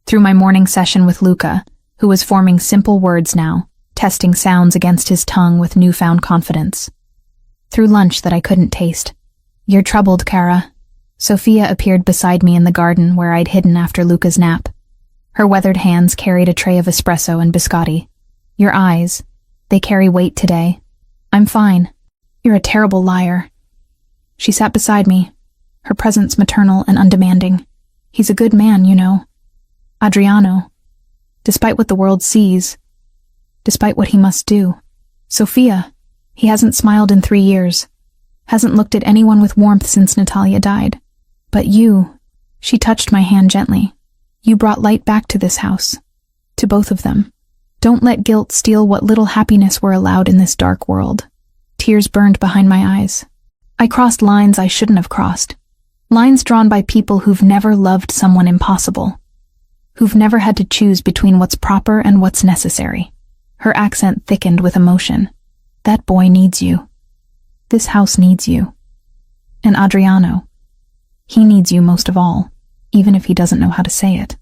Through my morning session with Luca, who was forming simple words now, testing sounds against his tongue with newfound confidence. Through lunch that I couldn't taste. You're troubled, Cara. Sophia appeared beside me in the garden where I'd hidden after Luca's nap. Her weathered hands carried a tray of espresso and biscotti. Your eyes, they carry weight today. I'm fine. You're a terrible liar. She sat beside me, her presence maternal and undemanding. He's a good man, you know. Adriano. Despite what the world sees. Despite what he must do. Sophia. He hasn't smiled in 3 years. Hasn't looked at anyone with warmth since Natalia died. But you. She touched my hand gently. You brought light back to this house. To both of them. Don't let guilt steal what little happiness we're allowed in this dark world. Tears burned behind my eyes. I crossed lines I shouldn't have crossed. Lines drawn by people who've never loved someone impossible. Who've never had to choose between what's proper and what's necessary. Her accent thickened with emotion. That boy needs you. This house needs you. And Adriano. He needs you most of all, even if he doesn't know how to say it.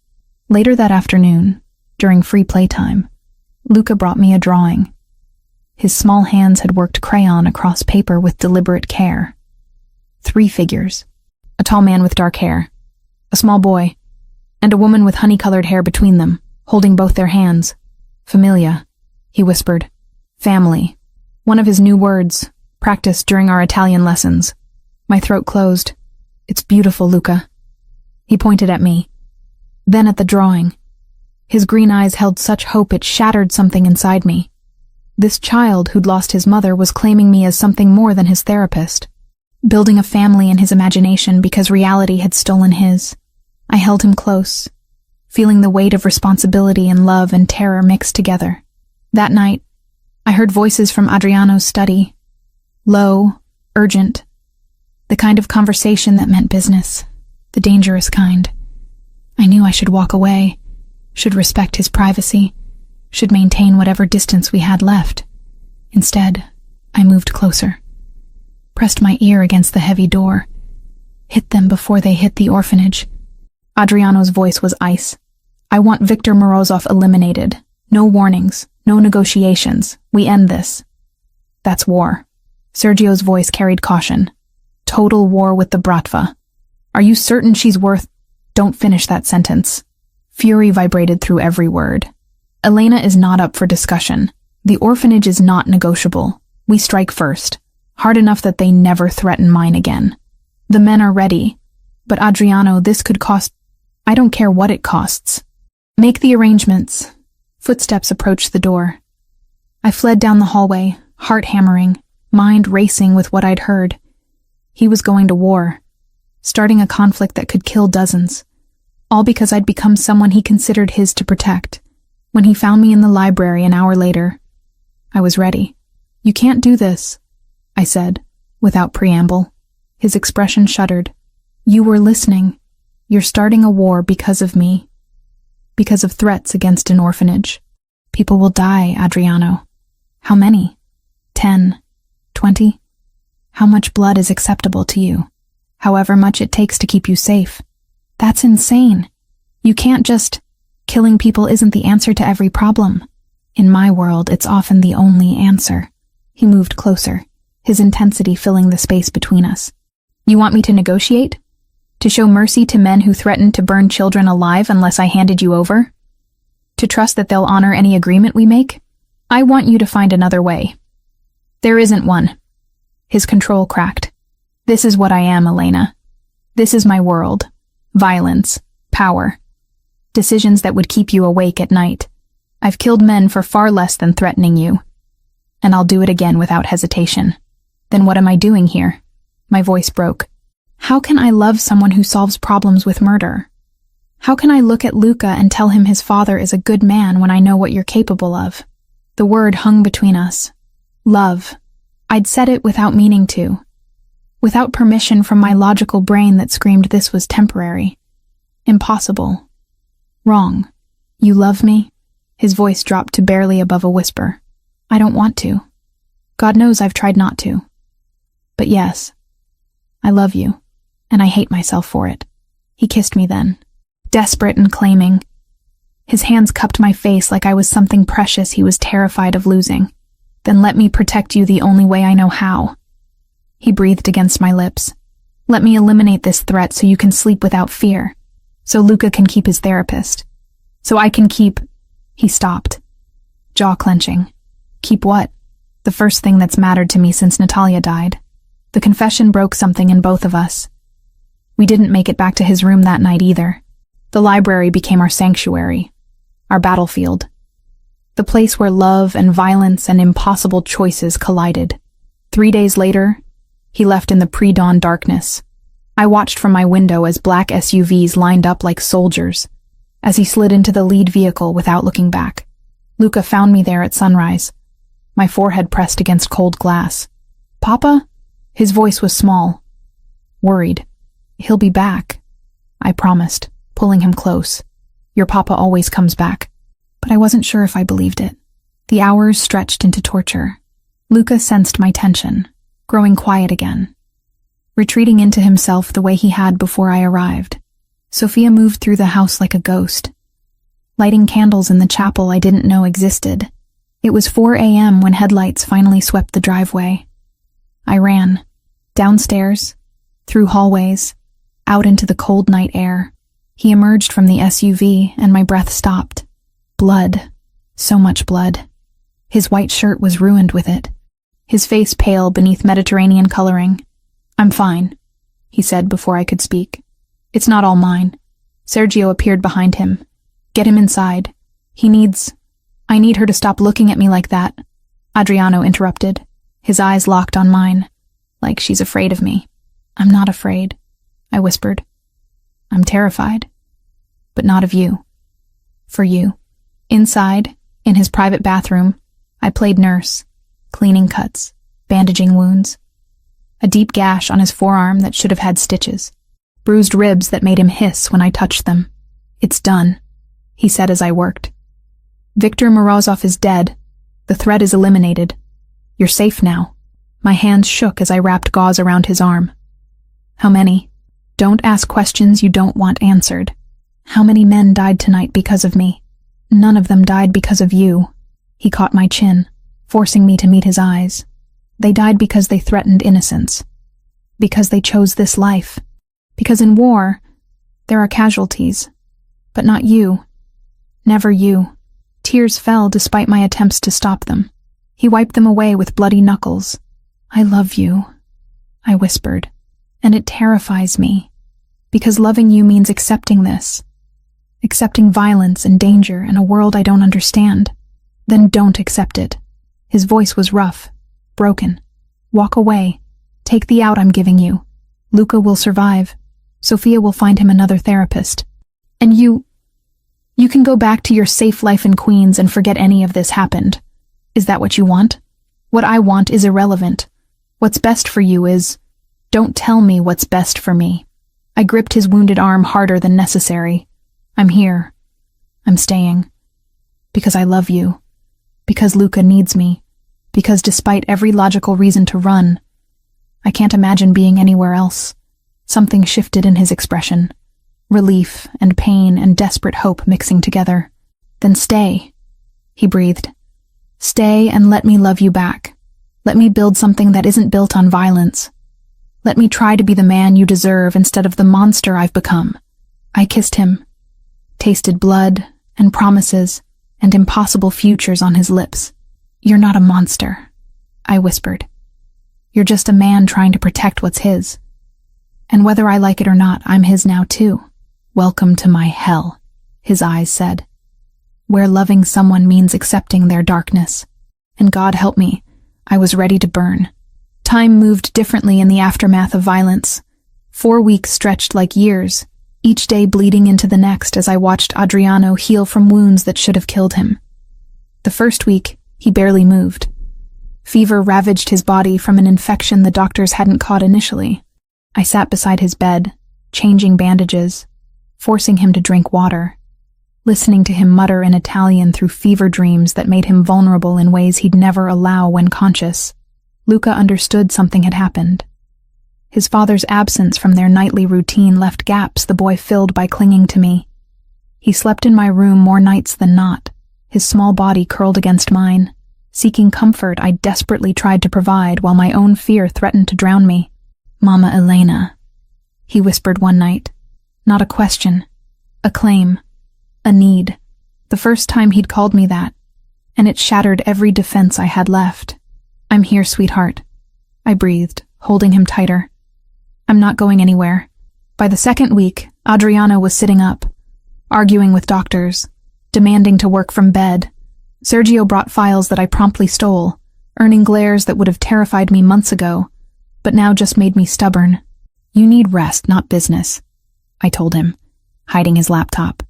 Later that afternoon, during free playtime, Luca brought me a drawing. His small hands had worked crayon across paper with deliberate care. 3 figures. A tall man with dark hair, a small boy, and a woman with honey-colored hair between them, holding both their hands. Familia, he whispered. Family. One of his new words, practiced during our Italian lessons. My throat closed. It's beautiful, Luca. He pointed at me. Then at the drawing. His green eyes held such hope it shattered something inside me. This child who'd lost his mother was claiming me as something more than his therapist. Building a family in his imagination because reality had stolen his. I held him close, feeling the weight of responsibility and love and terror mixed together. That night, I heard voices from Adriano's study. Low, urgent. The kind of conversation that meant business. The dangerous kind. I knew I should walk away, should respect his privacy, should maintain whatever distance we had left. Instead, I moved closer. Pressed my ear against the heavy door. Hit them before they hit the orphanage. Adriano's voice was ice. I want Victor Morozov eliminated. No warnings, no negotiations. We end this. That's war. Sergio's voice carried caution. Total war with the Bratva. Are you certain she's worth... Don't finish that sentence. Fury vibrated through every word. Elena is not up for discussion. The orphanage is not negotiable. We strike first. Hard enough that they never threaten mine again. The men are ready. But Adriano, this could cost... I don't care what it costs. Make the arrangements. Footsteps approached the door. I fled down the hallway, heart hammering, mind racing with what I'd heard. He was going to war, starting a conflict that could kill dozens. All because I'd become someone he considered his to protect. When he found me in the library an hour later, I was ready. You can't do this, I said, without preamble. His expression shuddered. You were listening. You're starting a war because of me. Because of threats against an orphanage. People will die, Adriano. How many? 10? 20? How much blood is acceptable to you? However much it takes to keep you safe. That's insane. You can't just... Killing people isn't the answer to every problem. In my world, it's often the only answer. He moved closer, his intensity filling the space between us. You want me to negotiate? To show mercy to men who threatened to burn children alive unless I handed you over? To trust that they'll honor any agreement we make? I want you to find another way. There isn't one. His control cracked. This is what I am, Elena. This is my world. Violence. Power. Decisions that would keep you awake at night. I've killed men for far less than threatening you. And I'll do it again without hesitation. Then what am I doing here? My voice broke. How can I love someone who solves problems with murder? How can I look at Luca and tell him his father is a good man when I know what you're capable of? The word hung between us. Love. I'd said it without meaning to. Without permission from my logical brain that screamed this was temporary. Impossible. Wrong. You love me? His voice dropped to barely above a whisper. I don't want to. God knows I've tried not to. But yes, I love you, and I hate myself for it. He kissed me then, desperate and claiming. His hands cupped my face like I was something precious he was terrified of losing. Then let me protect you the only way I know how. He breathed against my lips. Let me eliminate this threat so you can sleep without fear. So Luca can keep his therapist. So I can keep... He stopped, jaw clenching. Keep what? The first thing that's mattered to me since Natalia died. The confession broke something in both of us. We didn't make it back to his room that night either. The library became our sanctuary, our battlefield. The place where love and violence and impossible choices collided. 3 days later, he left in the pre-dawn darkness. I watched from my window as black SUVs lined up like soldiers, as he slid into the lead vehicle without looking back. Luca found me there at sunrise, my forehead pressed against cold glass. Papa? His voice was small. Worried. He'll be back, I promised, pulling him close. Your papa always comes back. But I wasn't sure if I believed it. The hours stretched into torture. Luca sensed my tension, growing quiet again, retreating into himself the way he had before I arrived. Sophia moved through the house like a ghost, lighting candles in the chapel I didn't know existed. It was 4 a.m. when headlights finally swept the driveway. I ran, downstairs, through hallways, out into the cold night air. He emerged from the SUV and my breath stopped. Blood. So much blood. His white shirt was ruined with it. His face pale beneath Mediterranean coloring. "I'm fine," he said before I could speak. "It's not all mine." Sergio appeared behind him. "Get him inside. I need her to stop looking at me like that." Adriano interrupted, his eyes locked on mine, like she's afraid of me. "I'm not afraid," I whispered. "I'm terrified. But not of you. For you." Inside, in his private bathroom, I played nurse, cleaning cuts, bandaging wounds. A deep gash on his forearm that should have had stitches. Bruised ribs that made him hiss when I touched them. "It's done," he said as I worked. "Viktor Morozov is dead. The threat is eliminated. You're safe now." My hands shook as I wrapped gauze around his arm. "How many? Don't ask questions you don't want answered. How many men died tonight because of me? None of them died because of you." He caught my chin, forcing me to meet his eyes. "They died because they threatened innocence. Because they chose this life. Because in war, there are casualties. But not you. Never you." Tears fell despite my attempts to stop them. He wiped them away with bloody knuckles. "I love you," I whispered, "and it terrifies me. Because loving you means accepting this. Accepting violence and danger and a world I don't understand. Then don't accept it." His voice was rough, broken. "Walk away. Take the out I'm giving you. Luca will survive. Sophia will find him another therapist. And you can go back to your safe life in Queens and forget any of this happened. Is that what you want? What I want is irrelevant. What's best for you is... Don't tell me what's best for me." I gripped his wounded arm harder than necessary. "I'm here. I'm staying. Because I love you. Because Luca needs me. Because despite every logical reason to run, I can't imagine being anywhere else." Something shifted in his expression. Relief and pain and desperate hope mixing together. "Then stay," he breathed. "Stay and let me love you back. Let me build something that isn't built on violence. Let me try to be the man you deserve instead of the monster I've become." I kissed him, tasted blood and promises and impossible futures on his lips. "You're not a monster," I whispered. "You're just a man trying to protect what's his. And whether I like it or not, I'm his now too." "Welcome to my hell," his eyes said. "Where loving someone means accepting their darkness. And God help me, I was ready to burn." Time moved differently in the aftermath of violence. 4 weeks stretched like years, each day bleeding into the next as I watched Adriano heal from wounds that should have killed him. The first week, he barely moved. Fever ravaged his body from an infection the doctors hadn't caught initially. I sat beside his bed, changing bandages, forcing him to drink water, listening to him mutter in Italian through fever dreams that made him vulnerable in ways he'd never allow when conscious. Luca understood something had happened. His father's absence from their nightly routine left gaps the boy filled by clinging to me. He slept in my room more nights than not, his small body curled against mine. Seeking comfort, I desperately tried to provide while my own fear threatened to drown me. "Mama Elena," he whispered one night. Not a question, a claim, a need. The first time he'd called me that, and it shattered every defense I had left. "I'm here, sweetheart," I breathed, holding him tighter. "I'm not going anywhere." By the second week, Adriano was sitting up, arguing with doctors, demanding to work from bed. Sergio brought files that I promptly stole, earning glares that would have terrified me months ago, but now just made me stubborn. "You need rest, not business," I told him, hiding his laptop.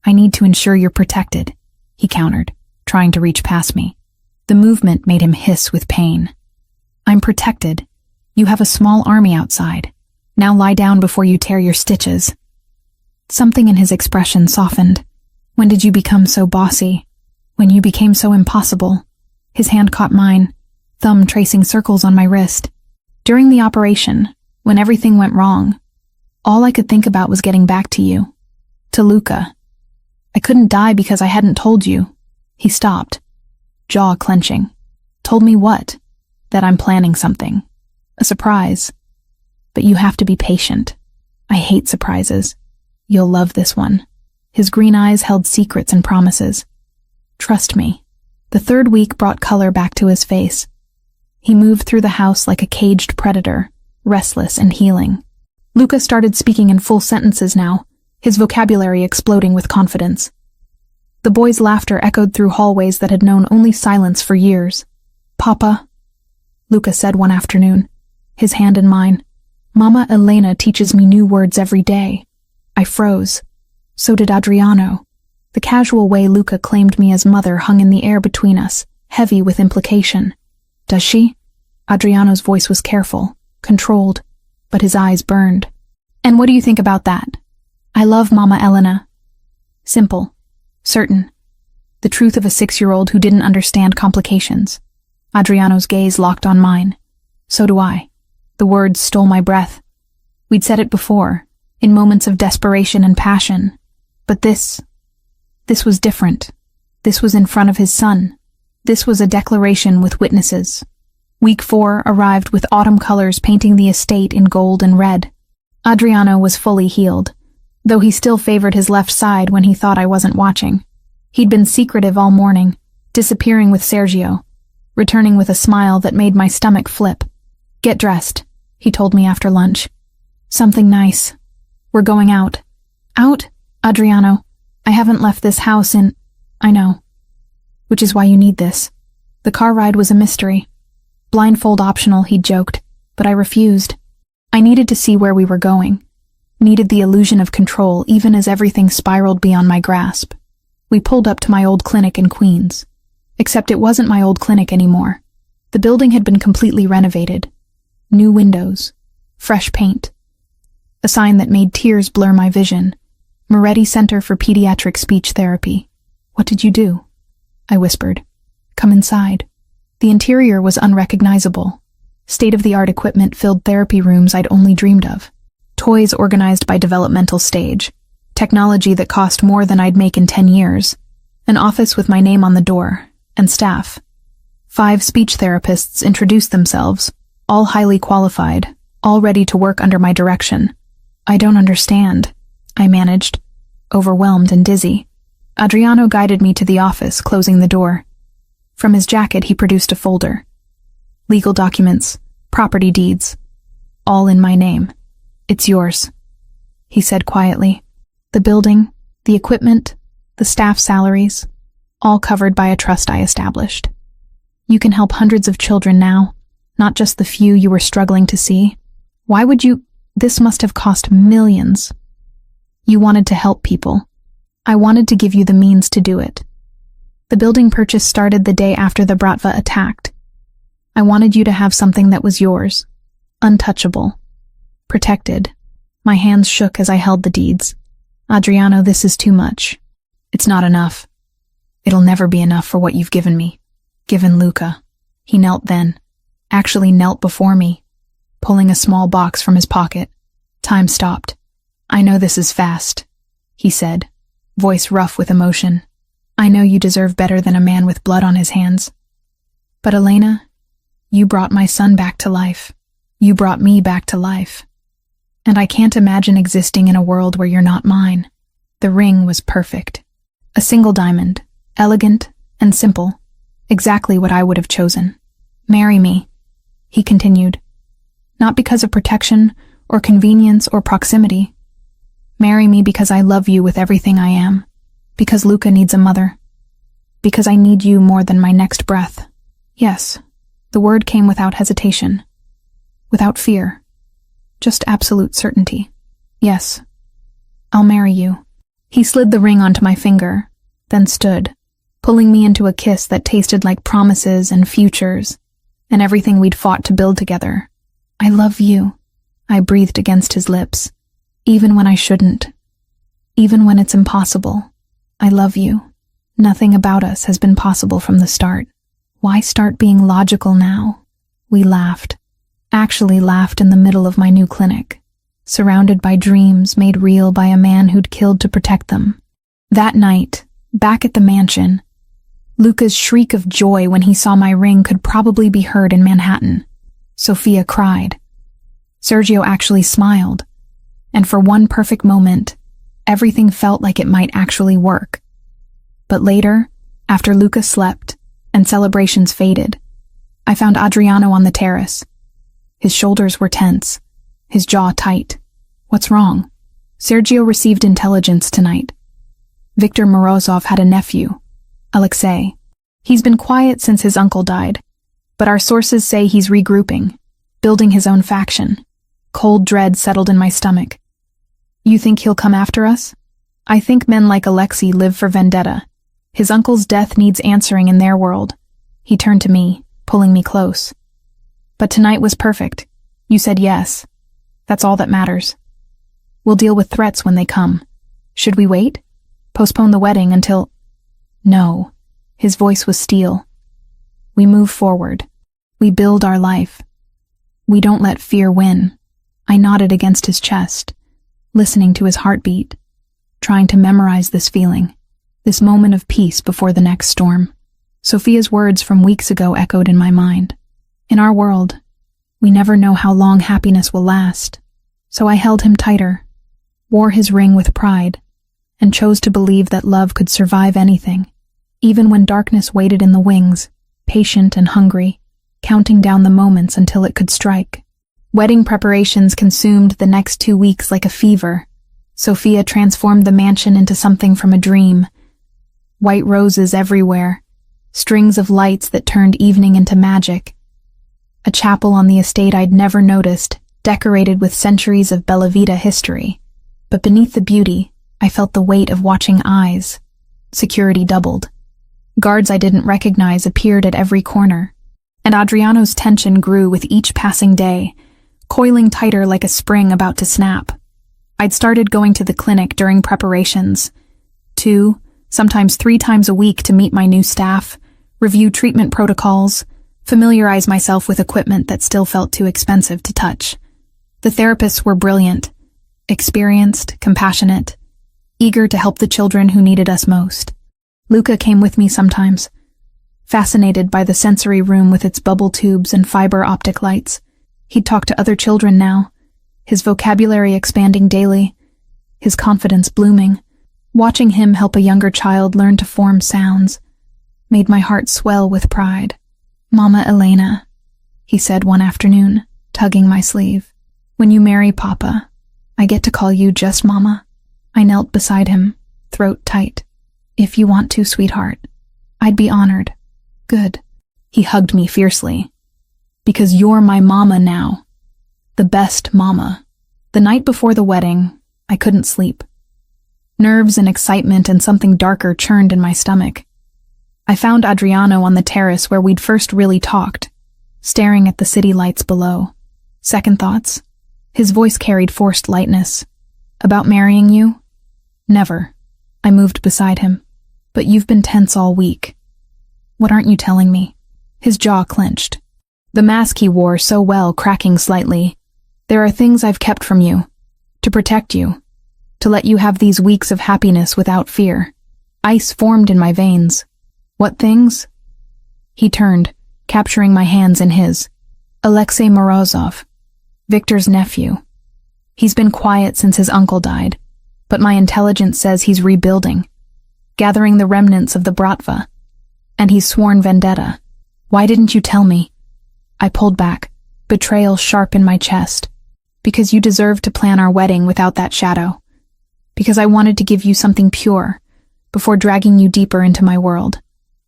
"I need to ensure you're protected," he countered, trying to reach past me. The movement made him hiss with pain. "I'm protected. You have a small army outside. Now lie down before you tear your stitches." Something in his expression softened. "When did you become so bossy? When you became so impossible?" His hand caught mine, thumb tracing circles on my wrist. "During the operation, when everything went wrong, all I could think about was getting back to you. To Luca. I couldn't die because I hadn't told you." He stopped, jaw clenching. "Told me what?" "That I'm planning something. A surprise." But you have to be patient. I hate surprises. You'll love this one. His green eyes held secrets and promises. Trust me. The third week brought color back to his face. He moved through the house like a caged predator, restless and healing. Luca started speaking in full sentences now, his vocabulary exploding with confidence. The boy's laughter echoed through hallways that had known only silence for years. "Papa," Luca said one afternoon, his hand in mine. "Mama Elena teaches me new words every day." I froze. So did Adriano. The casual way Luca claimed me as mother hung in the air between us, heavy with implication. "Does she?" Adriano's voice was careful, controlled, but his eyes burned. "And what do you think about that?" "I love Mama Elena." Simple. Certain. The truth of a 6-year-old who didn't understand complications. Adriano's gaze locked on mine. So do I. The words stole my breath. We'd said it before, in moments of desperation and passion. But this was different. This was in front of his son. This was a declaration with witnesses. Week 4 arrived with autumn colors painting the estate in gold and red. Adriano was fully healed, though he still favored his left side when he thought I wasn't watching. He'd been secretive all morning, disappearing with Sergio, returning with a smile that made my stomach flip. "Get dressed," he told me after lunch. "Something nice. We're going out." "Out? Adriano, I haven't left this house in—" "I know. Which is why you need this." The car ride was a mystery. Blindfold optional, he'd joked, but I refused. I needed to see where we were going. Needed the illusion of control, even as everything spiraled beyond my grasp. We pulled up to my old clinic in Queens. Except it wasn't my old clinic anymore. The building had been completely renovated. New windows. Fresh paint. A sign that made tears blur my vision. Moretti Center for Pediatric Speech Therapy. "What did you do?" I whispered. "Come inside." The interior was unrecognizable. State-of-the-art equipment filled therapy rooms I'd only dreamed of. Toys organized by developmental stage. Technology that cost more than I'd make in 10 years. An office with my name on the door. And staff. 5 speech therapists introduced themselves, all highly qualified, all ready to work under my direction. "I don't understand," I managed, overwhelmed and dizzy. Adriano guided me to the office, closing the door. From his jacket he produced a folder. Legal documents, property deeds, all in my name. "It's yours," he said quietly. "The building, the equipment, the staff salaries, all covered by a trust I established. You can help hundreds of children now, not just the few you were struggling to see. Why would you? This must have cost millions. You wanted to help people. I wanted to give you the means to do it. The building purchase started the day after the Bratva attacked. I wanted you to have something that was yours, untouchable, protected." My hands shook as I held the deeds. "Adriano, this is too much. It's not enough. It'll never be enough for what you've given me. Given Luca." He knelt then, actually knelt before me, pulling a small box from his pocket. Time stopped. "I know this is fast," he said, voice rough with emotion. "I know you deserve better than a man with blood on his hands. But Elena, you brought my son back to life. You brought me back to life. And I can't imagine existing in a world where you're not mine." The ring was perfect. A single diamond, elegant and simple, exactly what I would have chosen. "Marry me," he continued. "Not because of protection or convenience or proximity. Marry me because I love you with everything I am. Because Luca needs a mother. Because I need you more than my next breath." Yes, the word came without hesitation. Without fear. Just absolute certainty. "Yes, I'll marry you." He slid the ring onto my finger, then stood, pulling me into a kiss that tasted like promises and futures, and everything we'd fought to build together. "I love you," I breathed against his lips, "even when I shouldn't. Even when it's impossible. I love you. Nothing about us has been possible from the start. Why start being logical now?" We laughed. Actually laughed in the middle of my new clinic, surrounded by dreams made real by a man who'd killed to protect them. That night, back at the mansion, Luca's shriek of joy when he saw my ring could probably be heard in Manhattan. Sophia cried. Sergio actually smiled, and for one perfect moment, everything felt like it might actually work. But later, after Luca slept and celebrations faded, I found Adriano on the terrace. His shoulders were tense, his jaw tight. What's wrong? Sergio received intelligence tonight. Victor Morozov had a nephew, Alexei. He's been quiet since his uncle died, but our sources say he's regrouping, building his own faction. Cold dread settled in my stomach. You think he'll come after us? I think men like Alexei live for vendetta. His uncle's death needs answering in their world. He turned to me, pulling me close. But tonight was perfect. You said yes. That's all that matters. We'll deal with threats when they come. Should we wait? Postpone the wedding until... No. His voice was steel. We move forward. We build our life. We don't let fear win. I nodded against his chest, listening to his heartbeat, trying to memorize this feeling, this moment of peace before the next storm. Sophia's words from weeks ago echoed in my mind. In our world, we never know how long happiness will last, so I held him tighter, wore his ring with pride, and chose to believe that love could survive anything, even when darkness waited in the wings, patient and hungry, counting down the moments until it could strike. Wedding preparations consumed the next 2 weeks like a fever. Sophia transformed the mansion into something from a dream. White roses everywhere, strings of lights that turned evening into magic. A chapel on the estate I'd never noticed, decorated with centuries of Bella Vita history. But beneath the beauty, I felt the weight of watching eyes. Security doubled. Guards I didn't recognize appeared at every corner, and Adriano's tension grew with each passing day, coiling tighter like a spring about to snap. I'd started going to the clinic during preparations, 2, sometimes 3 times a week to meet my new staff, review treatment protocols, familiarize myself with equipment that still felt too expensive to touch. The therapists were brilliant, experienced, compassionate, eager to help the children who needed us most. Luca came with me sometimes, fascinated by the sensory room with its bubble tubes and fiber optic lights. He'd talk to other children now, his vocabulary expanding daily, his confidence blooming. Watching him help a younger child learn to form sounds made my heart swell with pride. "Mama Elena," he said one afternoon, tugging my sleeve. "When you marry Papa, I get to call you just Mama." I knelt beside him, throat tight. "If you want to, sweetheart, I'd be honored." "Good." He hugged me fiercely. "Because you're my mama now. The best mama." The night before the wedding, I couldn't sleep. Nerves and excitement and something darker churned in my stomach. I found Adriano on the terrace where we'd first really talked, staring at the city lights below. Second thoughts. His voice carried forced lightness. "About marrying you?" "Never." I moved beside him. "But you've been tense all week. What aren't you telling me?" His jaw clenched, the mask he wore so well cracking slightly. "There are things I've kept from you, to protect you, to let you have these weeks of happiness without fear." Ice formed in my veins. "What things?" He turned, capturing my hands in his. "Alexei Morozov, Victor's nephew. He's been quiet since his uncle died, but my intelligence says he's rebuilding, gathering the remnants of the Bratva, and he's sworn vendetta. Why didn't you tell me?" I pulled back, betrayal sharp in my chest. "Because you deserve to plan our wedding without that shadow. Because I wanted to give you something pure, before dragging you deeper into my world."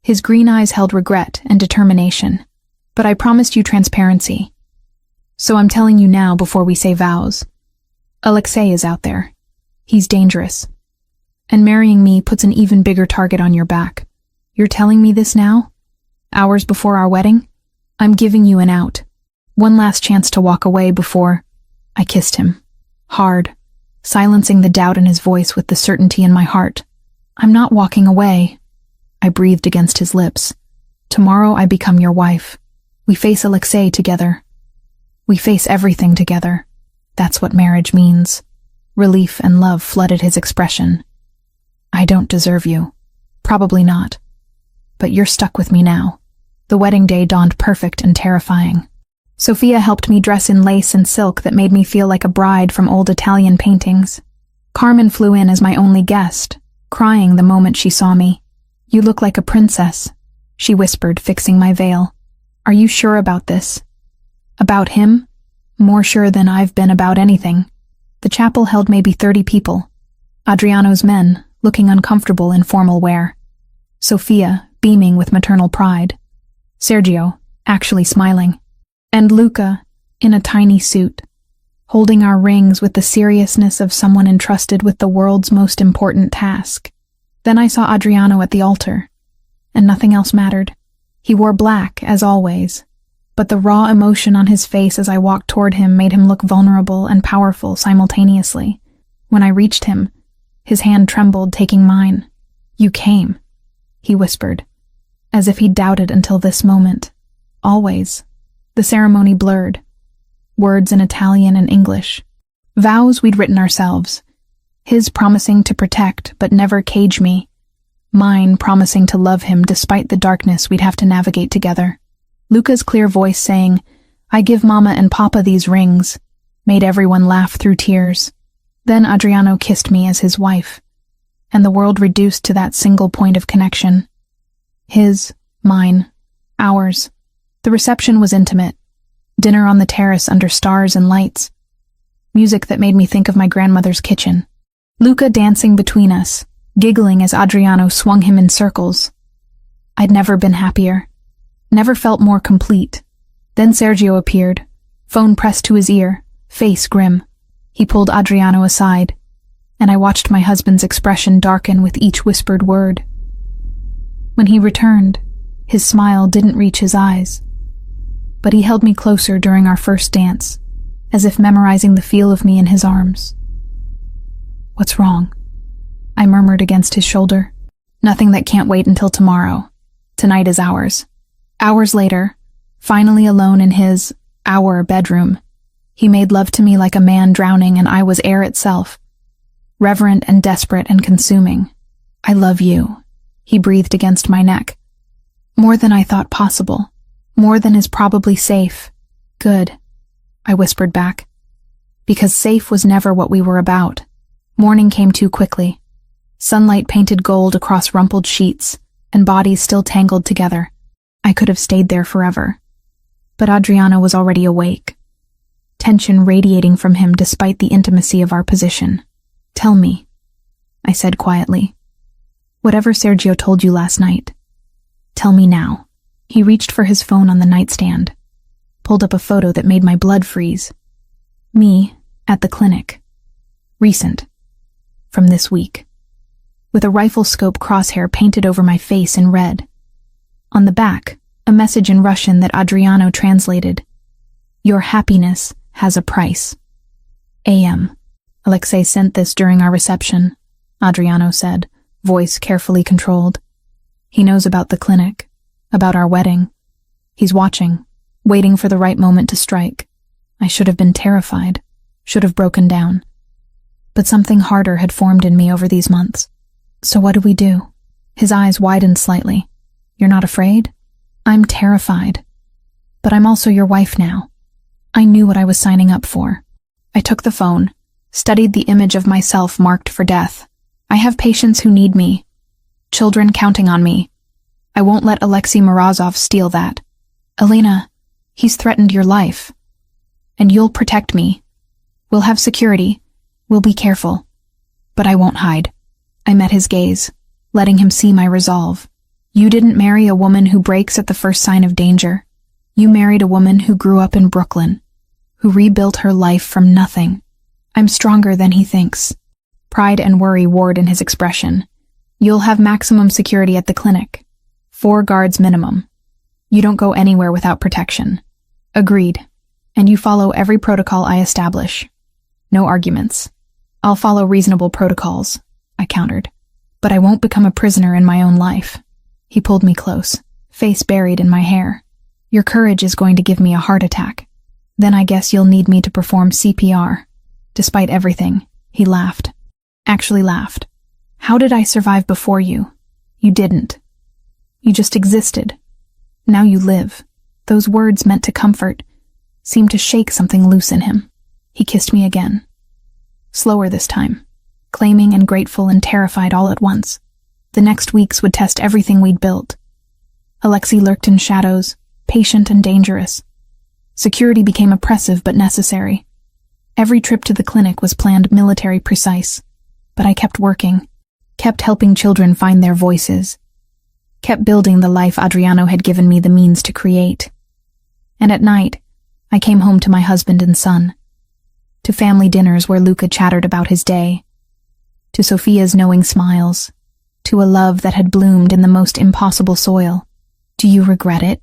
His green eyes held regret and determination. "But I promised you transparency. So I'm telling you now before we say vows. Alexei is out there. He's dangerous. And marrying me puts an even bigger target on your back. You're telling me this now? Hours before our wedding? I'm giving you an out. One last chance to walk away before..." I kissed him. Hard, silencing the doubt in his voice with the certainty in my heart. "I'm not walking away." I breathed against his lips. "Tomorrow I become your wife. We face Alexei together. We face everything together. That's what marriage means." Relief and love flooded his expression. "I don't deserve you. Probably not. But you're stuck with me now." The wedding day dawned perfect and terrifying. Sophia helped me dress in lace and silk that made me feel like a bride from old Italian paintings. Carmen flew in as my only guest, crying the moment she saw me. "You look like a princess," she whispered, fixing my veil. "Are you sure about this?" "About him? More sure than I've been about anything." The chapel held maybe 30 people. Adriano's men, looking uncomfortable in formal wear. Sophia, beaming with maternal pride. Sergio, actually smiling. And Luca, in a tiny suit, holding our rings with the seriousness of someone entrusted with the world's most important task. Then I saw Adriano at the altar, and nothing else mattered. He wore black, as always, but the raw emotion on his face as I walked toward him made him look vulnerable and powerful simultaneously. When I reached him, his hand trembled, taking mine. "You came," he whispered, as if he doubted until this moment. Always. The ceremony blurred. Words in Italian and English. Vows we'd written ourselves. His promising to protect but never cage me. Mine promising to love him despite the darkness we'd have to navigate together. Luca's clear voice saying, "I give Mama and Papa these rings," made everyone laugh through tears. Then Adriano kissed me as his wife, and the world reduced to that single point of connection. His, mine, ours. The reception was intimate. Dinner on the terrace under stars and lights. Music that made me think of my grandmother's kitchen. Luca dancing between us, giggling as Adriano swung him in circles. I'd never been happier. Never felt more complete. Then Sergio appeared, phone pressed to his ear, face grim. He pulled Adriano aside, and I watched my husband's expression darken with each whispered word. When he returned, his smile didn't reach his eyes. But he held me closer during our first dance, as if memorizing the feel of me in his arms. "What's wrong?" I murmured against his shoulder. "Nothing that can't wait until tomorrow. Tonight is ours." Hours later, finally alone in our bedroom, he made love to me like a man drowning and I was air itself. Reverent and desperate and consuming. "I love you," he breathed against my neck. "More than I thought possible. More than is probably safe." "Good," I whispered back. Because safe was never what we were about. Morning came too quickly. Sunlight painted gold across rumpled sheets, and bodies still tangled together. I could have stayed there forever. But Adriano was already awake. Tension radiating from him despite the intimacy of our position. "Tell me," I said quietly. "Whatever Sergio told you last night. Tell me now." He reached for his phone on the nightstand, pulled up a photo that made my blood freeze. Me, at the clinic. Recent. From this week. With a rifle scope crosshair painted over my face in red. On the back, a message in Russian that Adriano translated. "Your happiness has a price." A.M. "Alexei sent this during our reception," Adriano said, voice carefully controlled. "He knows about the clinic. About our wedding. He's watching, waiting for the right moment to strike. I should have been terrified, should have broken down. But something harder had formed in me over these months. "So what do we do?" His eyes widened slightly. "You're not afraid?" "I'm terrified. But I'm also your wife now." I knew what I was signing up for. I took the phone, studied the image of myself marked for death. I have patients who need me. Children counting on me. I won't let Alexei Morozov steal that. "Elena, he's threatened your life. And you'll protect me. We'll have security. We'll be careful. But I won't hide." I met his gaze, letting him see my resolve. "You didn't marry a woman who breaks at the first sign of danger. You married a woman who grew up in Brooklyn, who rebuilt her life from nothing. I'm stronger than he thinks." Pride and worry warred in his expression. "You'll have maximum security at the clinic. 4 guards minimum. You don't go anywhere without protection." "Agreed. And you follow every protocol I establish. No arguments." "I'll follow reasonable protocols," I countered. "But I won't become a prisoner in my own life." He pulled me close, face buried in my hair. "Your courage is going to give me a heart attack. Then I guess you'll need me to perform CPR." Despite everything, he laughed. Actually laughed. "How did I survive before you? You didn't. You just existed. Now you live." Those words meant to comfort, seemed to shake something loose in him. He kissed me again. Slower this time, claiming and grateful and terrified all at once. The next weeks would test everything we'd built. Alexei lurked in shadows, patient and dangerous. Security became oppressive but necessary. Every trip to the clinic was planned military precise. But I kept working, kept helping children find their voices, kept building the life Adriano had given me the means to create. And at night, I came home to my husband and son, to family dinners where Luca chattered about his day, to Sophia's knowing smiles, to a love that had bloomed in the most impossible soil. "Do you regret it?"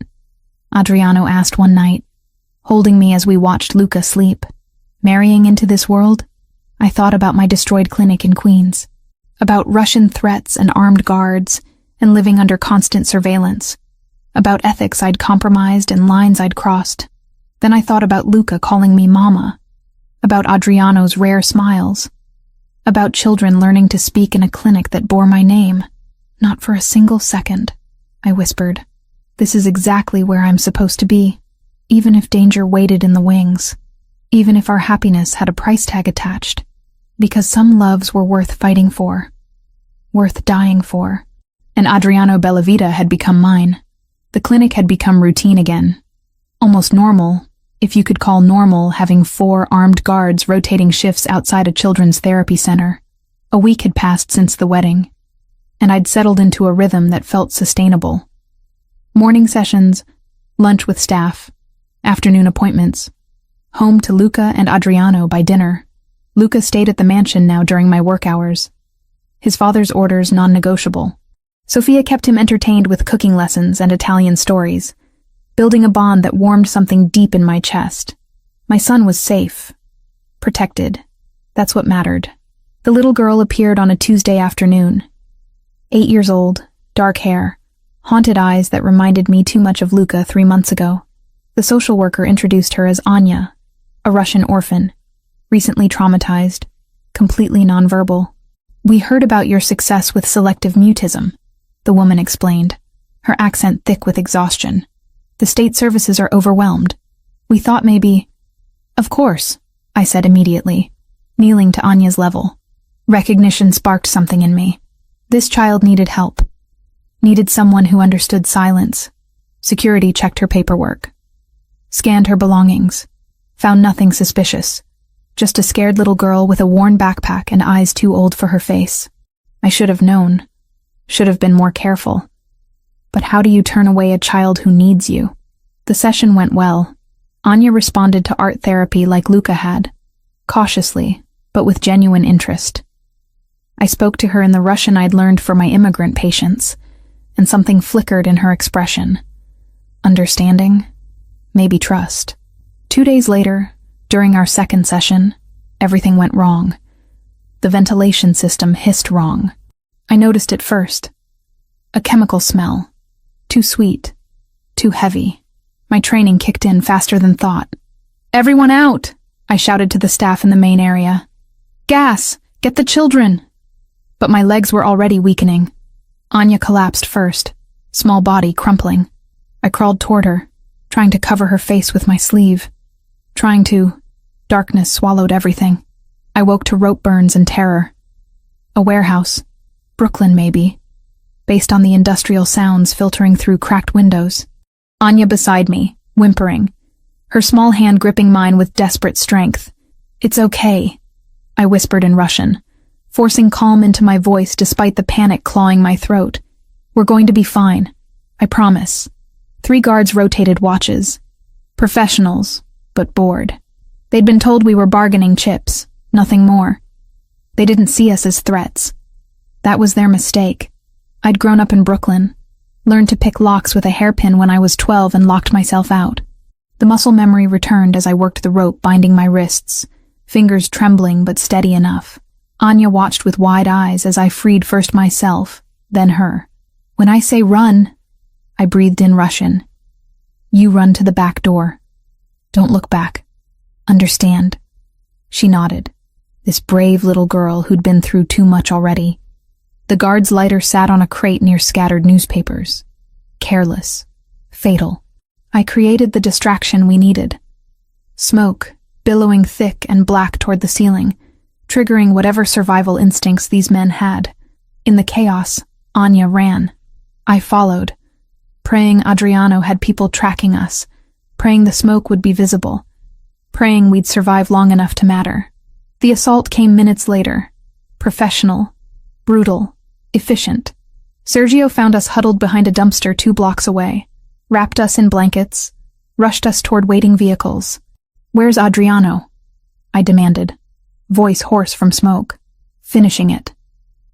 Adriano asked one night, holding me as we watched Luca sleep. Marrying into this world? I thought about my destroyed clinic in Queens, about Russian threats and armed guards, and living under constant surveillance, about ethics I'd compromised and lines I'd crossed. Then I thought about Luca calling me Mama, about Adriano's rare smiles, about children learning to speak in a clinic that bore my name. "Not for a single second," I whispered. "This is exactly where I'm supposed to be, even if danger waited in the wings, even if our happiness had a price tag attached, because some loves were worth fighting for, worth dying for." And Adriano Bellavita had become mine. The clinic had become routine again, almost normal, if you could call normal having 4 armed guards rotating shifts outside a children's therapy center. A week had passed since the wedding, and I'd settled into a rhythm that felt sustainable. Morning sessions, lunch with staff, afternoon appointments, home to Luca and Adriano by dinner. Luca stayed at the mansion now during my work hours. His father's orders non-negotiable. Sophia kept him entertained with cooking lessons and Italian stories, building a bond that warmed something deep in my chest. My son was safe, protected. That's what mattered. The little girl appeared on a Tuesday afternoon. 8 years old, dark hair, haunted eyes that reminded me too much of Luca 3 months ago. The social worker introduced her as Anya, a Russian orphan, recently traumatized, completely nonverbal. "We heard about your success with selective mutism," the woman explained, her accent thick with exhaustion. "The state services are overwhelmed. We thought maybe—" "Of course," I said immediately, kneeling to Anya's level. Recognition sparked something in me. This child needed help. Needed someone who understood silence. Security checked her paperwork. Scanned her belongings. Found nothing suspicious. Just a scared little girl with a worn backpack and eyes too old for her face. I should have known. Should have been more careful. But how do you turn away a child who needs you? The session went well. Anya responded to art therapy like Luca had, cautiously, but with genuine interest. I spoke to her in the Russian I'd learned for my immigrant patients, and something flickered in her expression. Understanding, maybe trust. 2 days later, during our second session, everything went wrong. The ventilation system hissed wrong. I noticed it first. A chemical smell. Too sweet. Too heavy. My training kicked in faster than thought. "Everyone out!" I shouted to the staff in the main area. "Gas! Get the children!" But my legs were already weakening. Anya collapsed first, small body crumpling. I crawled toward her, trying to cover her face with my sleeve. Darkness swallowed everything. I woke to rope burns and terror. A warehouse. Brooklyn, maybe. Based on the industrial sounds filtering through cracked windows. Anya beside me, whimpering, her small hand gripping mine with desperate strength. "It's okay," I whispered in Russian, forcing calm into my voice despite the panic clawing my throat. "We're going to be fine. I promise." 3 guards rotated watches. Professionals, but bored. They'd been told we were bargaining chips, nothing more. They didn't see us as threats. That was their mistake. I'd grown up in Brooklyn, learned to pick locks with a hairpin when I was 12 and locked myself out. The muscle memory returned as I worked the rope binding my wrists, fingers trembling but steady enough. Anya watched with wide eyes as I freed first myself, then her. "When I say run," I breathed in Russian. "You run to the back door. Don't look back. Understand?" She nodded. This brave little girl who'd been through too much already. The guard's lighter sat on a crate near scattered newspapers. Careless. Fatal. I created the distraction we needed. Smoke, billowing thick and black toward the ceiling, triggering whatever survival instincts these men had. In the chaos, Anya ran. I followed, praying Adriano had people tracking us, praying the smoke would be visible, praying we'd survive long enough to matter. The assault came minutes later. Professional, brutal, efficient. Sergio found us huddled behind a dumpster 2 blocks away, wrapped us in blankets, rushed us toward waiting vehicles. "Where's Adriano?" I demanded, voice hoarse from smoke. "Finishing it,"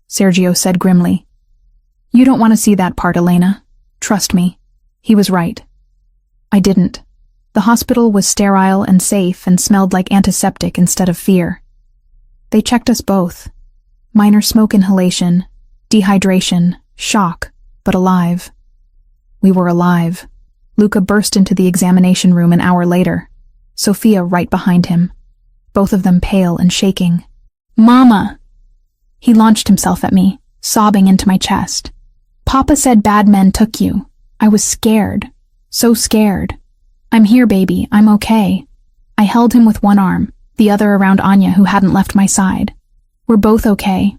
Sergio said grimly. "You don't want to see that part, Elena. Trust me, he was right." I didn't. The hospital was sterile and safe and smelled like antiseptic instead of fear. They checked us both. Minor smoke inhalation, dehydration, shock, but alive. We were alive. Luca burst into the examination room an hour later, Sophia right behind him, both of them pale and shaking. "Mama!" He launched himself at me, sobbing into my chest. "Papa said bad men took you. I was scared. So scared. I'm here, baby. I'm okay." I held him with one arm, the other around Anya, who hadn't left my side. "We're both okay."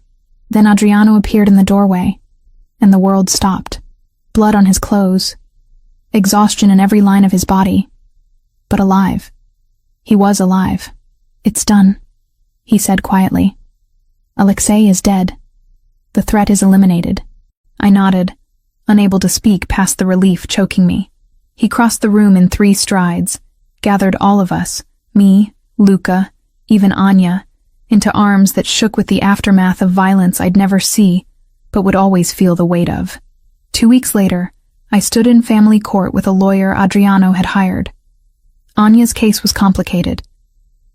Then Adriano appeared in the doorway, and the world stopped. Blood on his clothes, exhaustion in every line of his body, but alive. He was alive. "It's done," he said quietly. "Alexei is dead. The threat is eliminated." I nodded, unable to speak past the relief choking me. He crossed the room in 3 strides, gathered all of us, me, Luca, even Anya, into arms that shook with the aftermath of violence I'd never see, but would always feel the weight of. 2 weeks later, I stood in family court with a lawyer Adriano had hired. Anya's case was complicated.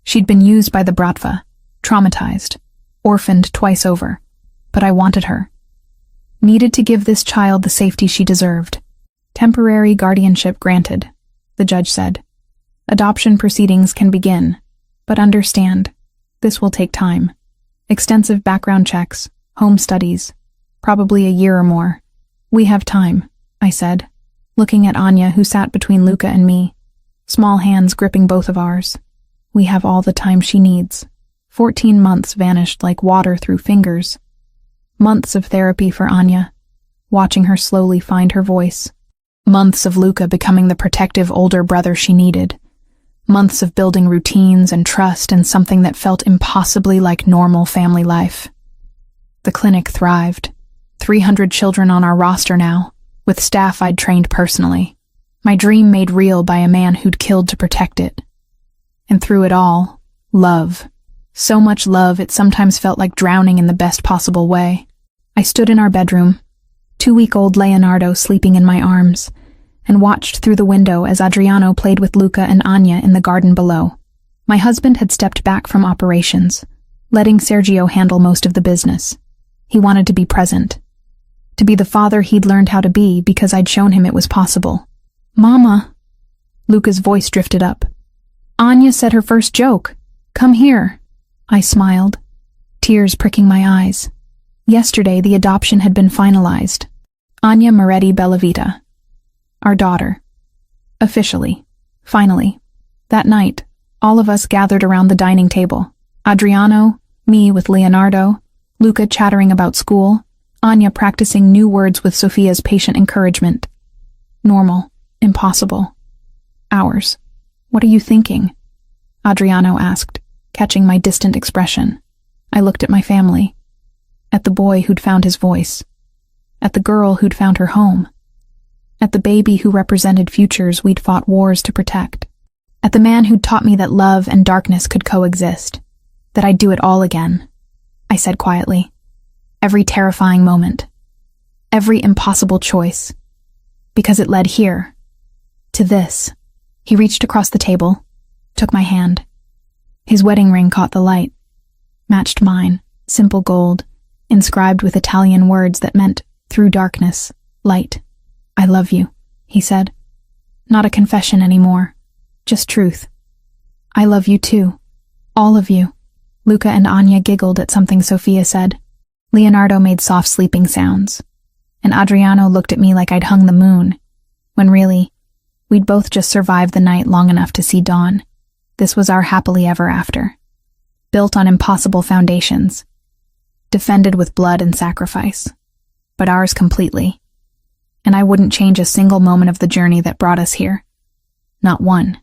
She'd been used by the Bratva, traumatized, orphaned twice over, but I wanted her. Needed to give this child the safety she deserved. "Temporary guardianship granted," the judge said. "Adoption proceedings can begin, but understand, this will take time. Extensive background checks, home studies, probably a year or more." "We have time," I said, looking at Anya, who sat between Luca and me, small hands gripping both of ours. "We have all the time she needs." 14 months vanished like water through fingers. Months of therapy for Anya, watching her slowly find her voice. Months of Luca becoming the protective older brother she needed. Months of building routines and trust in something that felt impossibly like normal family life. The clinic thrived. 300 children on our roster now, with staff I'd trained personally. My dream made real by a man who'd killed to protect it. And through it all, love. So much love it sometimes felt like drowning in the best possible way. I stood in our bedroom, 2-week-old Leonardo sleeping in my arms, and watched through the window as Adriano played with Luca and Anya in the garden below. My husband had stepped back from operations, letting Sergio handle most of the business. He wanted to be present, to be the father he'd learned how to be because I'd shown him it was possible. "Mama," Luca's voice drifted up. "Anya said her first joke. Come here." I smiled, tears pricking my eyes. Yesterday, the adoption had been finalized. Anya Moretti Bellavita. Our daughter. Officially. Finally. That night, all of us gathered around the dining table. Adriano, me with Leonardo, Luca chattering about school, Anya practicing new words with Sophia's patient encouragement. Normal. Impossible. Ours. "What are you thinking?" Adriano asked, catching my distant expression. I looked at my family. At the boy who'd found his voice. At the girl who'd found her home. At the baby who represented futures we'd fought wars to protect. At the man who'd taught me that love and darkness could coexist. That I'd do it all again. I said quietly. Every terrifying moment. Every impossible choice. Because it led here. To this. He reached across the table, took my hand. His wedding ring caught the light. Matched mine, simple gold, inscribed with Italian words that meant, through darkness, light. "I love you," he said. Not a confession anymore, just truth. "I love you too. All of you." Luca and Anya giggled at something Sophia said. Leonardo made soft sleeping sounds. And Adriano looked at me like I'd hung the moon, when really, we'd both just survived the night long enough to see dawn. This was our happily ever after, built on impossible foundations, defended with blood and sacrifice, but ours completely. And I wouldn't change a single moment of the journey that brought us here. Not one.